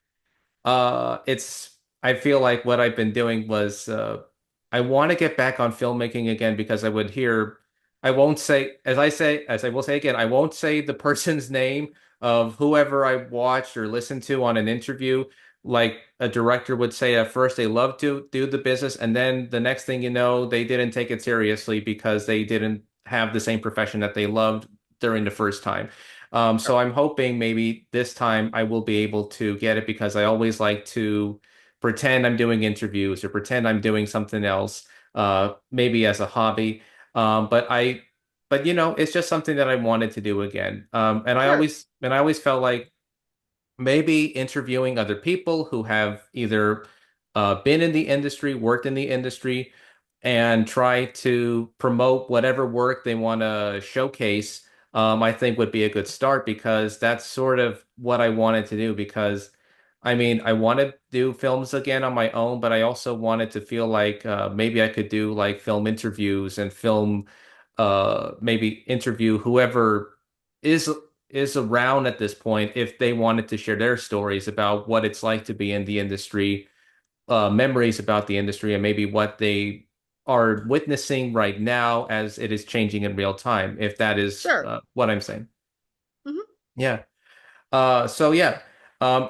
I feel like what I've been doing was I want to get back on filmmaking again because I would hear I won't say, as I will say again, I won't say the person's name of whoever I watched or listened to on an interview. Like a director would say at first, they love to do the business, and then the next thing you know, they didn't take it seriously because they didn't have the same profession that they loved during the first time. So I'm hoping maybe this time I will be able to get it because I always like to pretend I'm doing interviews or pretend I'm doing something else, maybe as a hobby. But it's just something that I wanted to do again. Sure. And I always felt like maybe interviewing other people who have either been in the industry, worked in the industry, and try to promote whatever work they want to showcase, I think would be a good start because that's sort of what I wanted to do. Because I mean, I want to do films again on my own, but I also wanted to feel like maybe I could do like film interviews and maybe interview whoever is is around at this point if they wanted to share their stories about what it's like to be in the industry, memories about the industry, and maybe what they are witnessing right now as it is changing in real time, if that is Sure. what I'm saying. Mhm. Yeah. So yeah. Um,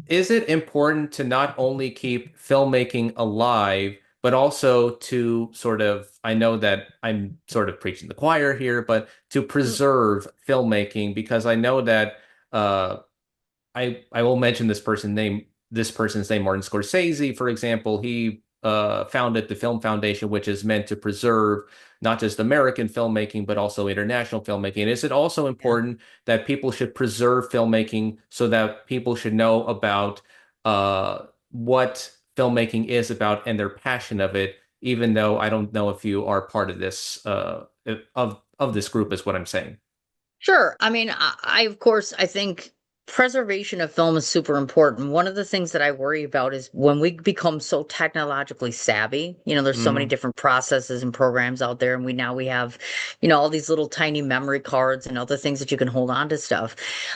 is it important to not only keep filmmaking alive, but also to sort of, I know that I'm sort of preaching the choir here, but to Mm. preserve filmmaking because I know that uh, I will mention this person's name, Martin Scorsese, for example. He founded the Film Foundation, which is meant to preserve not just American filmmaking, but also international filmmaking. Is it also Yeah. important that people should preserve filmmaking so that people should know about what filmmaking is about and their passion of it, even though I don't know if you are part of this of this group, is what I'm saying. Sure. I mean, I of course, I think preservation of film is super important. One of the things that I worry about is when we become so technologically savvy, there's so many Hmm. different processes and programs out there, and we have, all these little tiny memory cards and other things that you can hold on to stuff.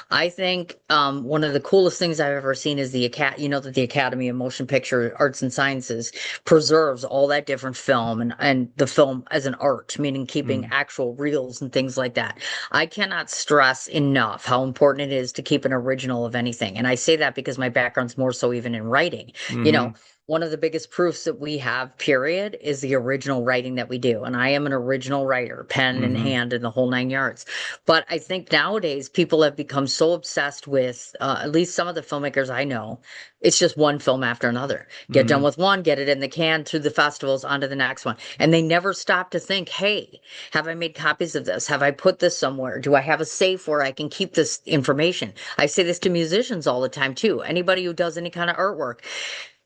I think one of the coolest things I've ever seen is that the Academy of Motion Picture Arts and Sciences preserves all that different film and the film as an art, meaning keeping Hmm. actual reels and things like that. I cannot stress enough how important it is to keep an original of anything. And I say that because my background's more so even in writing. You know, Hmm. one of the biggest proofs that we have, period, is the original writing that we do. And I am an original writer, pen in Hmm. hand and the whole nine yards. But I think nowadays people have become so obsessed with, at least some of the filmmakers I know, it's just one film after another. Get done Hmm. with one, get it in the can through the festivals, on to the next one. And they never stop to think, hey, have I made copies of this? Have I put this somewhere? Do I have a safe where I can keep this information? I say this to musicians all the time too. Anybody who does any kind of artwork.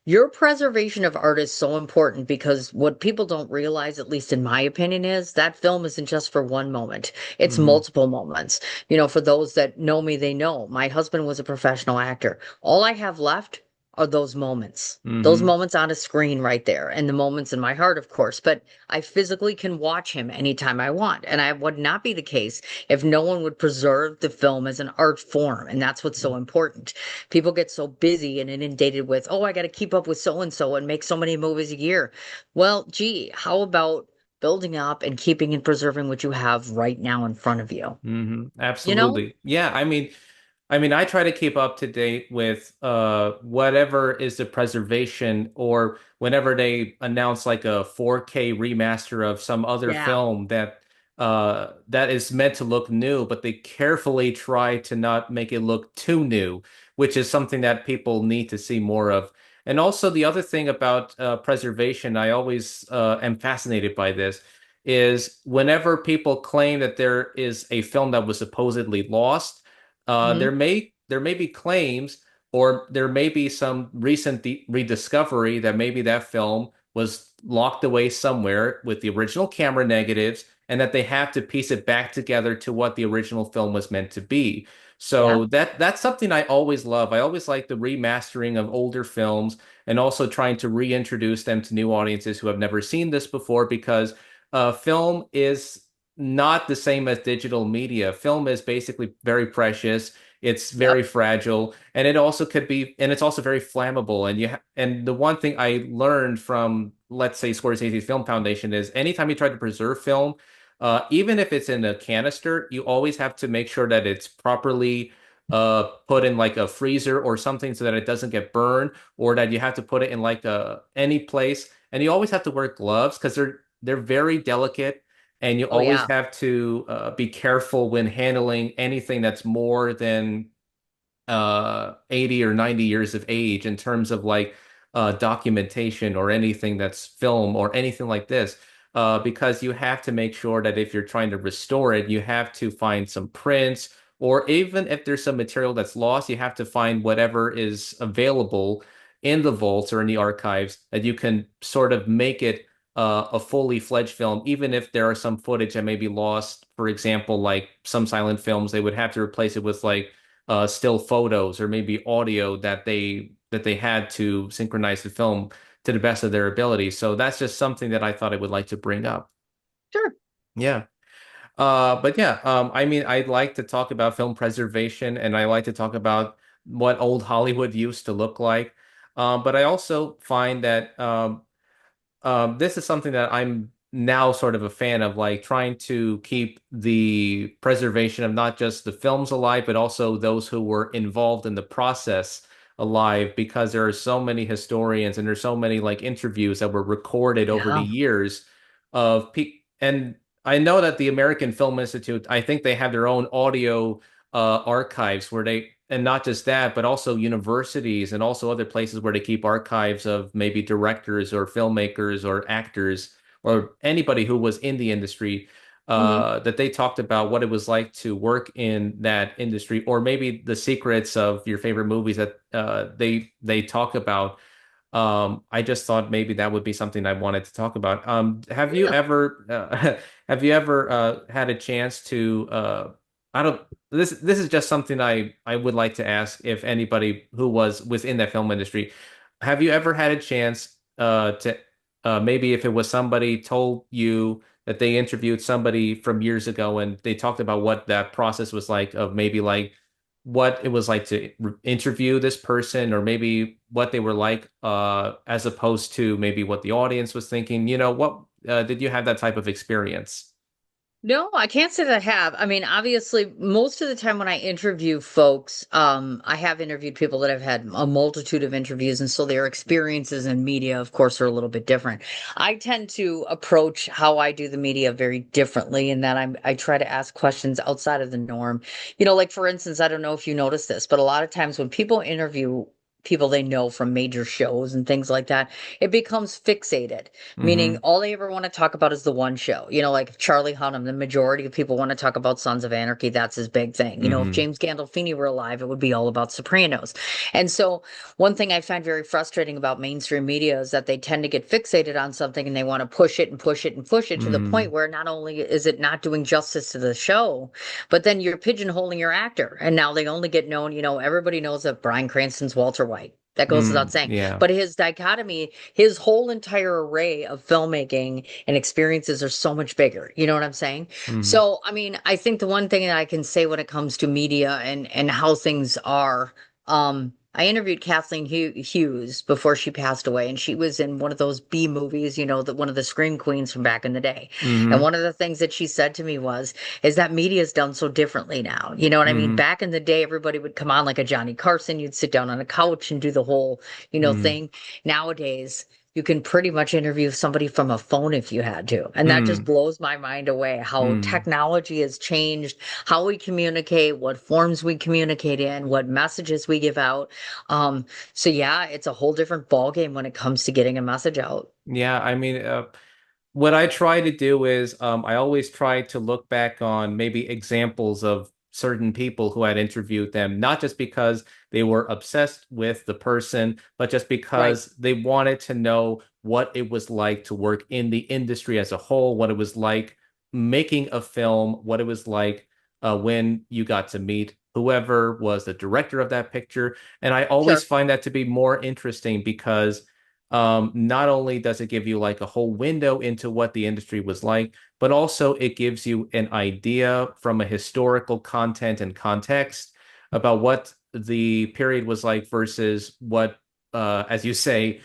Your preservation of art is so important because what people don't realize, at least in my opinion, is that film isn't just for one moment. It's Hmm. multiple moments. For those that know me, they know my husband was a professional actor. All I have left are those moments. Those Hmm. moments on a screen right there, and the moments in my heart, of course. But I physically can watch him anytime I want. And I would not be the case if no one would preserve the film as an art form. And that's what's so important. People get so busy and inundated with, oh, I got to keep up with so and so and make so many movies a year. Well, gee, how about building up and keeping and preserving what you have right now in front of you? You know? Absolutely. Yeah, I mean, I try to keep up to date with whatever is the preservation or whenever they announce like a 4K remaster of some other Yeah. film that is meant to look new, but they carefully try to not make it look too new, which is something that people need to see more of. And also the other thing about preservation, I always am fascinated by this, is whenever people claim that there is a film that was supposedly lost, Hmm. there may be claims or there may be some recent rediscovery that maybe that film was locked away somewhere with the original camera negatives and that they have to piece it back together to what the original film was meant to be. Yeah. So that's something I always love. I always like the remastering of older films and also trying to reintroduce them to new audiences who have never seen this before because film is not the same as digital media. Film is basically very precious. It's very Yep. fragile, and it's also very flammable. And the one thing I learned from, let's say, Scorsese's Film Foundation is anytime you try to preserve film, Even if it's in a canister, you always have to make sure that it's properly put in like a freezer or something so that it doesn't get burned, or that you have to put it in like any place. And you always have to wear gloves because they're very delicate, and you Oh always yeah. have to be careful when handling anything that's more than 80 or 90 years of age in terms of like documentation or anything that's film or anything like this. Because you have to make sure that if you're trying to restore it, you have to find some prints, or even if there's some material that's lost, you have to find whatever is available in the vaults or in the archives that you can sort of make it a fully fledged film, even if there are some footage that may be lost. For example, like some silent films, they would have to replace it with like still photos or maybe audio that they had to synchronize the film to the best of their ability. So that's just something that I thought I would like to bring up. Sure. Yeah. But yeah, I mean, I'd like to talk about film preservation, and I like to talk about what old Hollywood used to look like. But I also find that this is something that I'm now sort of a fan of, like trying to keep the preservation of not just the films alive, but also those who were involved in the process alive, because there are so many historians and there's so many like interviews that were recorded over the Yeah. years of pe and I know that the American Film Institute, I think they have their own audio archives where they, and not just that, but also universities and also other places where they keep archives of maybe directors or filmmakers or actors or anybody who was in the industry, Hmm. that they talked about what it was like to work in that industry, or maybe the secrets of your favorite movies that they talk about. I just thought maybe that would be something I wanted to talk about. Have you Yeah. ever have you ever had a chance to I don't this is just something I would like to ask if anybody who was within that film industry. Have you ever had a chance to maybe if it was somebody told you that they interviewed somebody from years ago and they talked about what that process was like, of maybe like what it was like to interview this person, or maybe what they were like as opposed to maybe what the audience was thinking. What did you have that type of experience? No, I can't say that I have. I mean, obviously, most of the time when I interview folks, I have interviewed people that have had a multitude of interviews, and so their experiences in media, of course, are a little bit different. I tend to approach how I do the media very differently in that I try to ask questions outside of the norm. Like for instance, I don't know if you noticed this, but a lot of times when people interview people they know from major shows and things like that, it becomes fixated, meaning Hmm. all they ever want to talk about is the one show. Like Charlie Hunnam, the majority of people want to talk about Sons of Anarchy. That's his big thing. If Hmm. James Gandolfini were alive, it would be all about Sopranos. And so, one thing I find very frustrating about mainstream media is that they tend to get fixated on something and they want to push it and push it and push it to the Hmm. point where not only is it not doing justice to the show, but then you're pigeonholing your actor. And now they only get known, everybody knows that Bryan Cranston's Walter White. That goes without saying. Yeah. But his dichotomy, his whole entire array of filmmaking and experiences are so much bigger. You know what I'm saying? Hmm. So, I mean, I think the one thing that I can say when it comes to media and how things are, I interviewed Kathleen Hughes before she passed away, and she was in one of those B movies, that one of the Scream Queens from back in the day. And Hmm. one of the things that she said to me is that media is done so differently now. You know what I mean? Hmm. Back in the day, everybody would come on like a Johnny Carson. You'd sit down on a couch and do the whole, Hmm. thing. Nowadays, you can pretty much interview somebody from a phone if you had to. And that just Hmm. blows my mind away how Hmm. technology has changed how we communicate, what forms we communicate in, what messages we give out. Um, so yeah, it's a whole different ballgame when it comes to getting a message out. Yeah, I mean, what I try to do is I always try to look back on maybe examples of certain people who had interviewed them, not just because they were obsessed with the person, but just Right. because they wanted to know what it was like to work in the industry as a whole, what it was like making a film, what it was like when you got to meet whoever was the director of that picture. And I always Sure. find that to be more interesting because not only does it give you like a whole window into what the industry was like, but also it gives you an idea from a historical content and context about what the period was like versus what, as you say,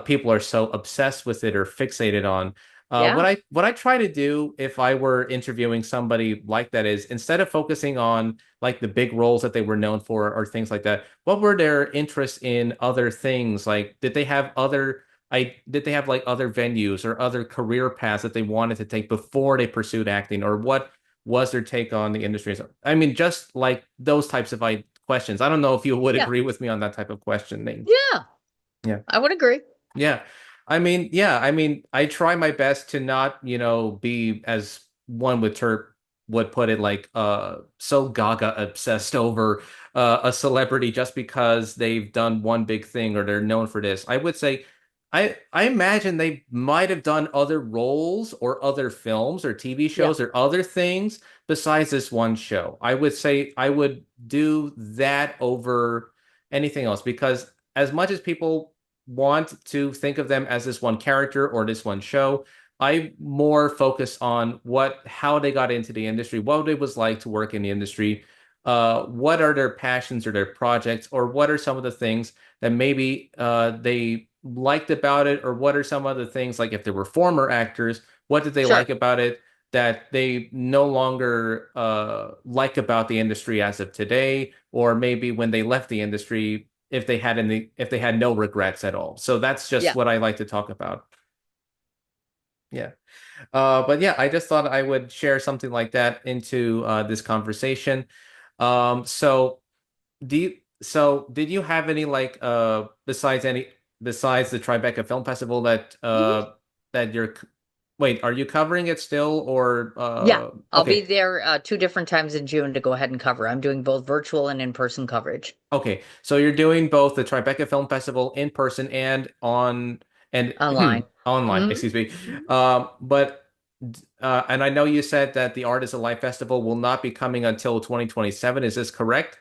people are so obsessed with it or fixated on. Yeah. What I try to do if I were interviewing somebody like that is instead of focusing on like the big roles that they were known for or things like that, what were their interests in other things? Like, did they have like other venues or other career paths that they wanted to take before they pursued acting, or what was their take on the industry? I mean, just like those types of questions. I don't know if you would Yeah. agree with me on that type of questioning. Yeah. Yeah. I would agree. Yeah. I mean, I try my best to not, be as one would put it like so gaga obsessed over a celebrity just because they've done one big thing or they're known for this. I would say I imagine they might have done other roles or other films or TV Yeah. shows or other things besides this one show. I would say I would do that over anything else because as much as people want to think of them as this one character or this one show. I more focus on how they got into the industry, what it was like to work in the industry, what are their passions or their projects, or what are some of the things that maybe they liked about it, or what are some of the things like if they were former actors, what did they Sure. like about it that they no longer like about the industry as of today, or maybe when they left the industry, if they had no regrets at all. So that's just Yeah. what I like to talk about. Yeah. But yeah, I just thought I would share something like that into this conversation. So did you have any like besides the Tribeca Film Festival Mhm. that you're wait, are you covering it still or Yeah. I'll be okay. there two different times in June to go ahead and cover. I'm doing both virtual and in-person coverage Okay, so you're doing both the Tribeca Film Festival in person and online. online, Mhm. excuse me. But and I know you said that the Art is Alive Festival will not be coming until 2027. Is this correct?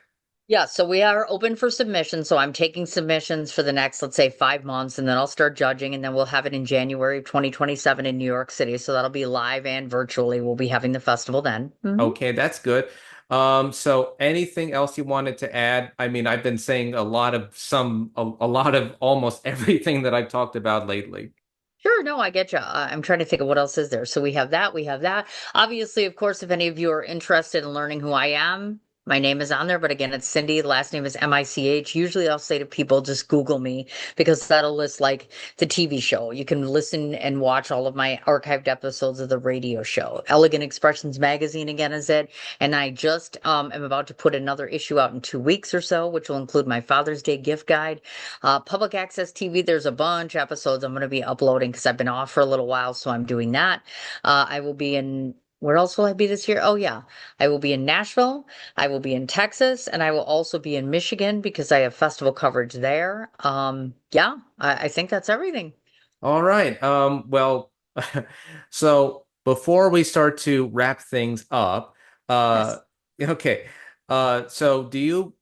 Yeah, so we are open for submissions. So I'm taking submissions for the next, let's say, 5 months, and then I'll start judging, and then we'll have it in January of 2027 in New York City. So that'll be live and virtually. We'll be having the festival then. Okay, that's good. So anything else you wanted to add? I mean, I've been saying a lot of almost everything that I've talked about lately. Sure, no, I get you. I'm trying to think of what else is there. So we have that, we have that. Obviously, of course, if any of you are interested in learning who I am, my name is on there, but again, it's Cindy. Last name is Mich. Usually I'll say to people, just Google me because that'll list like the TV show. You can listen and watch all of my archived episodes of the radio show. Elegant Expressions Magazine again is it. And I just am about to put another issue out in 2 weeks or so, which will include my Father's Day gift guide. Public access TV, there's a bunch of episodes I'm going to be uploading because I've been off for a little while, so I'm doing that. I will be in, where else will I be this year? Oh, yeah. I will be in Nashville. I will be in Texas, and I will also be in Michigan because I have festival coverage there. Yeah, I think that's everything. All right. So before we start to wrap things up, uh, Yes. okay. So do you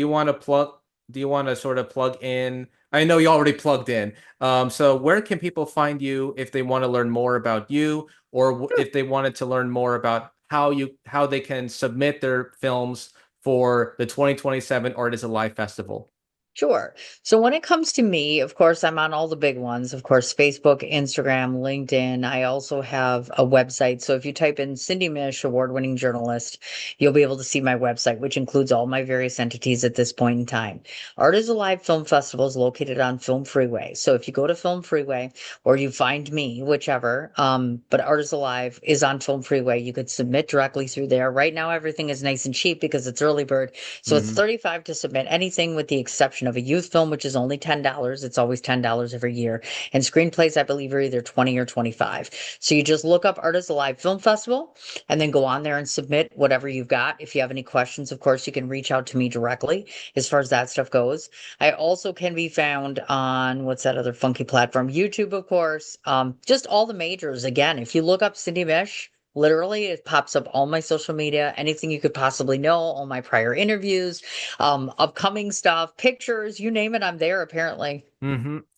want to sort of plug in? I know you already plugged in. So where can people find you if they want to learn more about you, or Sure. if they wanted to learn more about how they can submit their films for the 2027 Art is Alive Festival? Sure. So when it comes to me, of course, I'm on all the big ones, of course, Facebook, Instagram, LinkedIn. I also have a website. So if you type in Cindy Mich, award-winning journalist, you'll be able to see my website, which includes all my various entities at this point in time. Art is Alive Film Festival is located on Film Freeway. So if you go to Film Freeway or you find me, whichever, but Art is Alive is on Film Freeway. You could submit directly through there. Right now, everything is nice and cheap because it's early bird. So it's Hmm. 35 to submit anything with the exception of a youth film, which is only $10. It's always $10 every year. And screenplays, I believe, are either 20 or 25. So you just look up Artists Alive Film Festival and then go on there and submit whatever you've got. If you have any questions, of course, you can reach out to me directly as far as that stuff goes. I also can be found on what's that other funky platform? YouTube, of course. Just all the majors. Again, if you look up Cindy Mish, literally, it pops up all my social media, anything you could possibly know, all my prior interviews, upcoming stuff, pictures, you name it, I'm there apparently.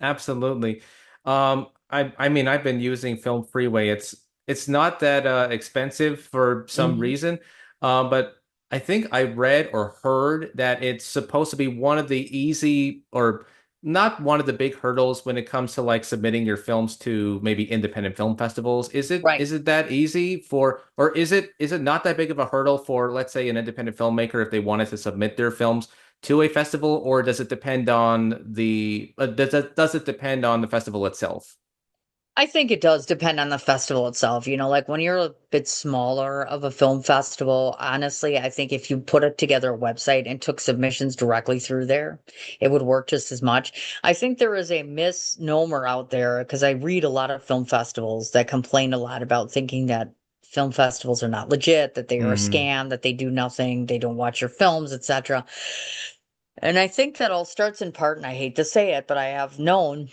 Absolutely. I mean, I've been using Film Freeway. It's not that expensive for some Hmm. reason, but I think I read or heard that it's supposed to be one of the easy or not one of the big hurdles when it comes to like submitting your films to maybe independent film festivals. Right. Is it that easy for, or is it not that big of a hurdle for, let's say, an independent filmmaker if they wanted to submit their films to a festival, or does it depend on does it depend on the festival itself? I think it does depend on the festival itself. Like when you're a bit smaller of a film festival, honestly, I think if you put it together a website and took submissions directly through there, it would work just as much. I think there is a misnomer out there because I read a lot of film festivals that complain a lot about thinking that film festivals are not legit, that they are a Hmm. scam, that they do nothing, they don't watch your films, etc. And I think that all starts in part, and I hate to say it, but I have known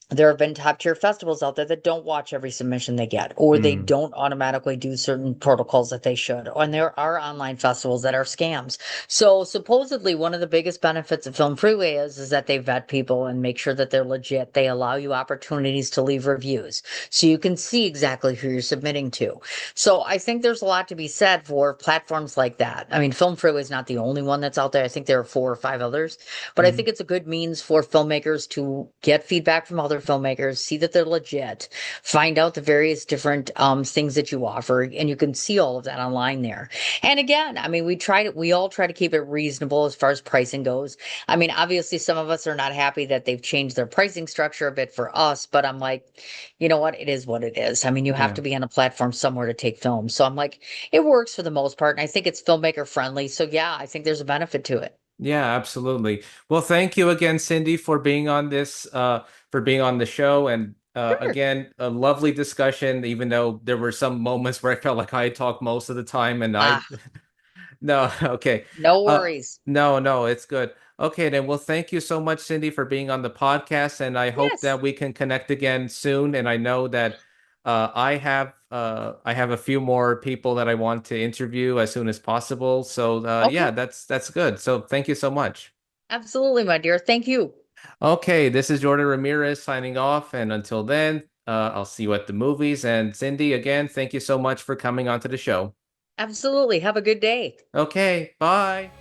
there have been top tier festivals out there that don't watch every submission they get, or they Hmm. don't automatically do certain protocols that they should. And there are online festivals that are scams. So supposedly one of the biggest benefits of Film Freeway is that they vet people and make sure that they're legit. They allow you opportunities to leave reviews so you can see exactly who you're submitting to. So I think there's a lot to be said for platforms like that. I mean, Film Freeway is not the only one that's out there. I think there are 4 or 5 others. But I Hmm. think it's a good means for filmmakers to get feedback from other filmmakers, see that they're legit, find out the various different things that you offer, and you can see all of that online there. And again, I mean, we all try to keep it reasonable as far as pricing goes. I mean, obviously, some of us are not happy that they've changed their pricing structure a bit for us, but I'm like, you know what? It is what it is. I mean, you have Yeah. to be on a platform somewhere to take film. So I'm like, it works for the most part, and I think it's filmmaker friendly. So yeah, I think there's a benefit to it. Yeah, absolutely. Well, thank you again, Cindy, for being on the show. And Sure. again, a lovely discussion, even though there were some moments where I felt like I talked most of the time and Ah, no, okay. no Uh, worries. no, it's good. Okay, then. Well, thank you so much, Cindy, for being on the podcast, and I hope Yes. that we can connect again soon. And I know that I have a few more people that I want to interview as soon as possible. So yeah, Okay. that's good. So thank you so much. Absolutely, my dear. Thank you. Okay, this is Jordan Ramirez signing off, and until then, I'll see you at the movies. And Cindy, again, thank you so much for coming onto the show. Absolutely. Have a good day. Okay, bye.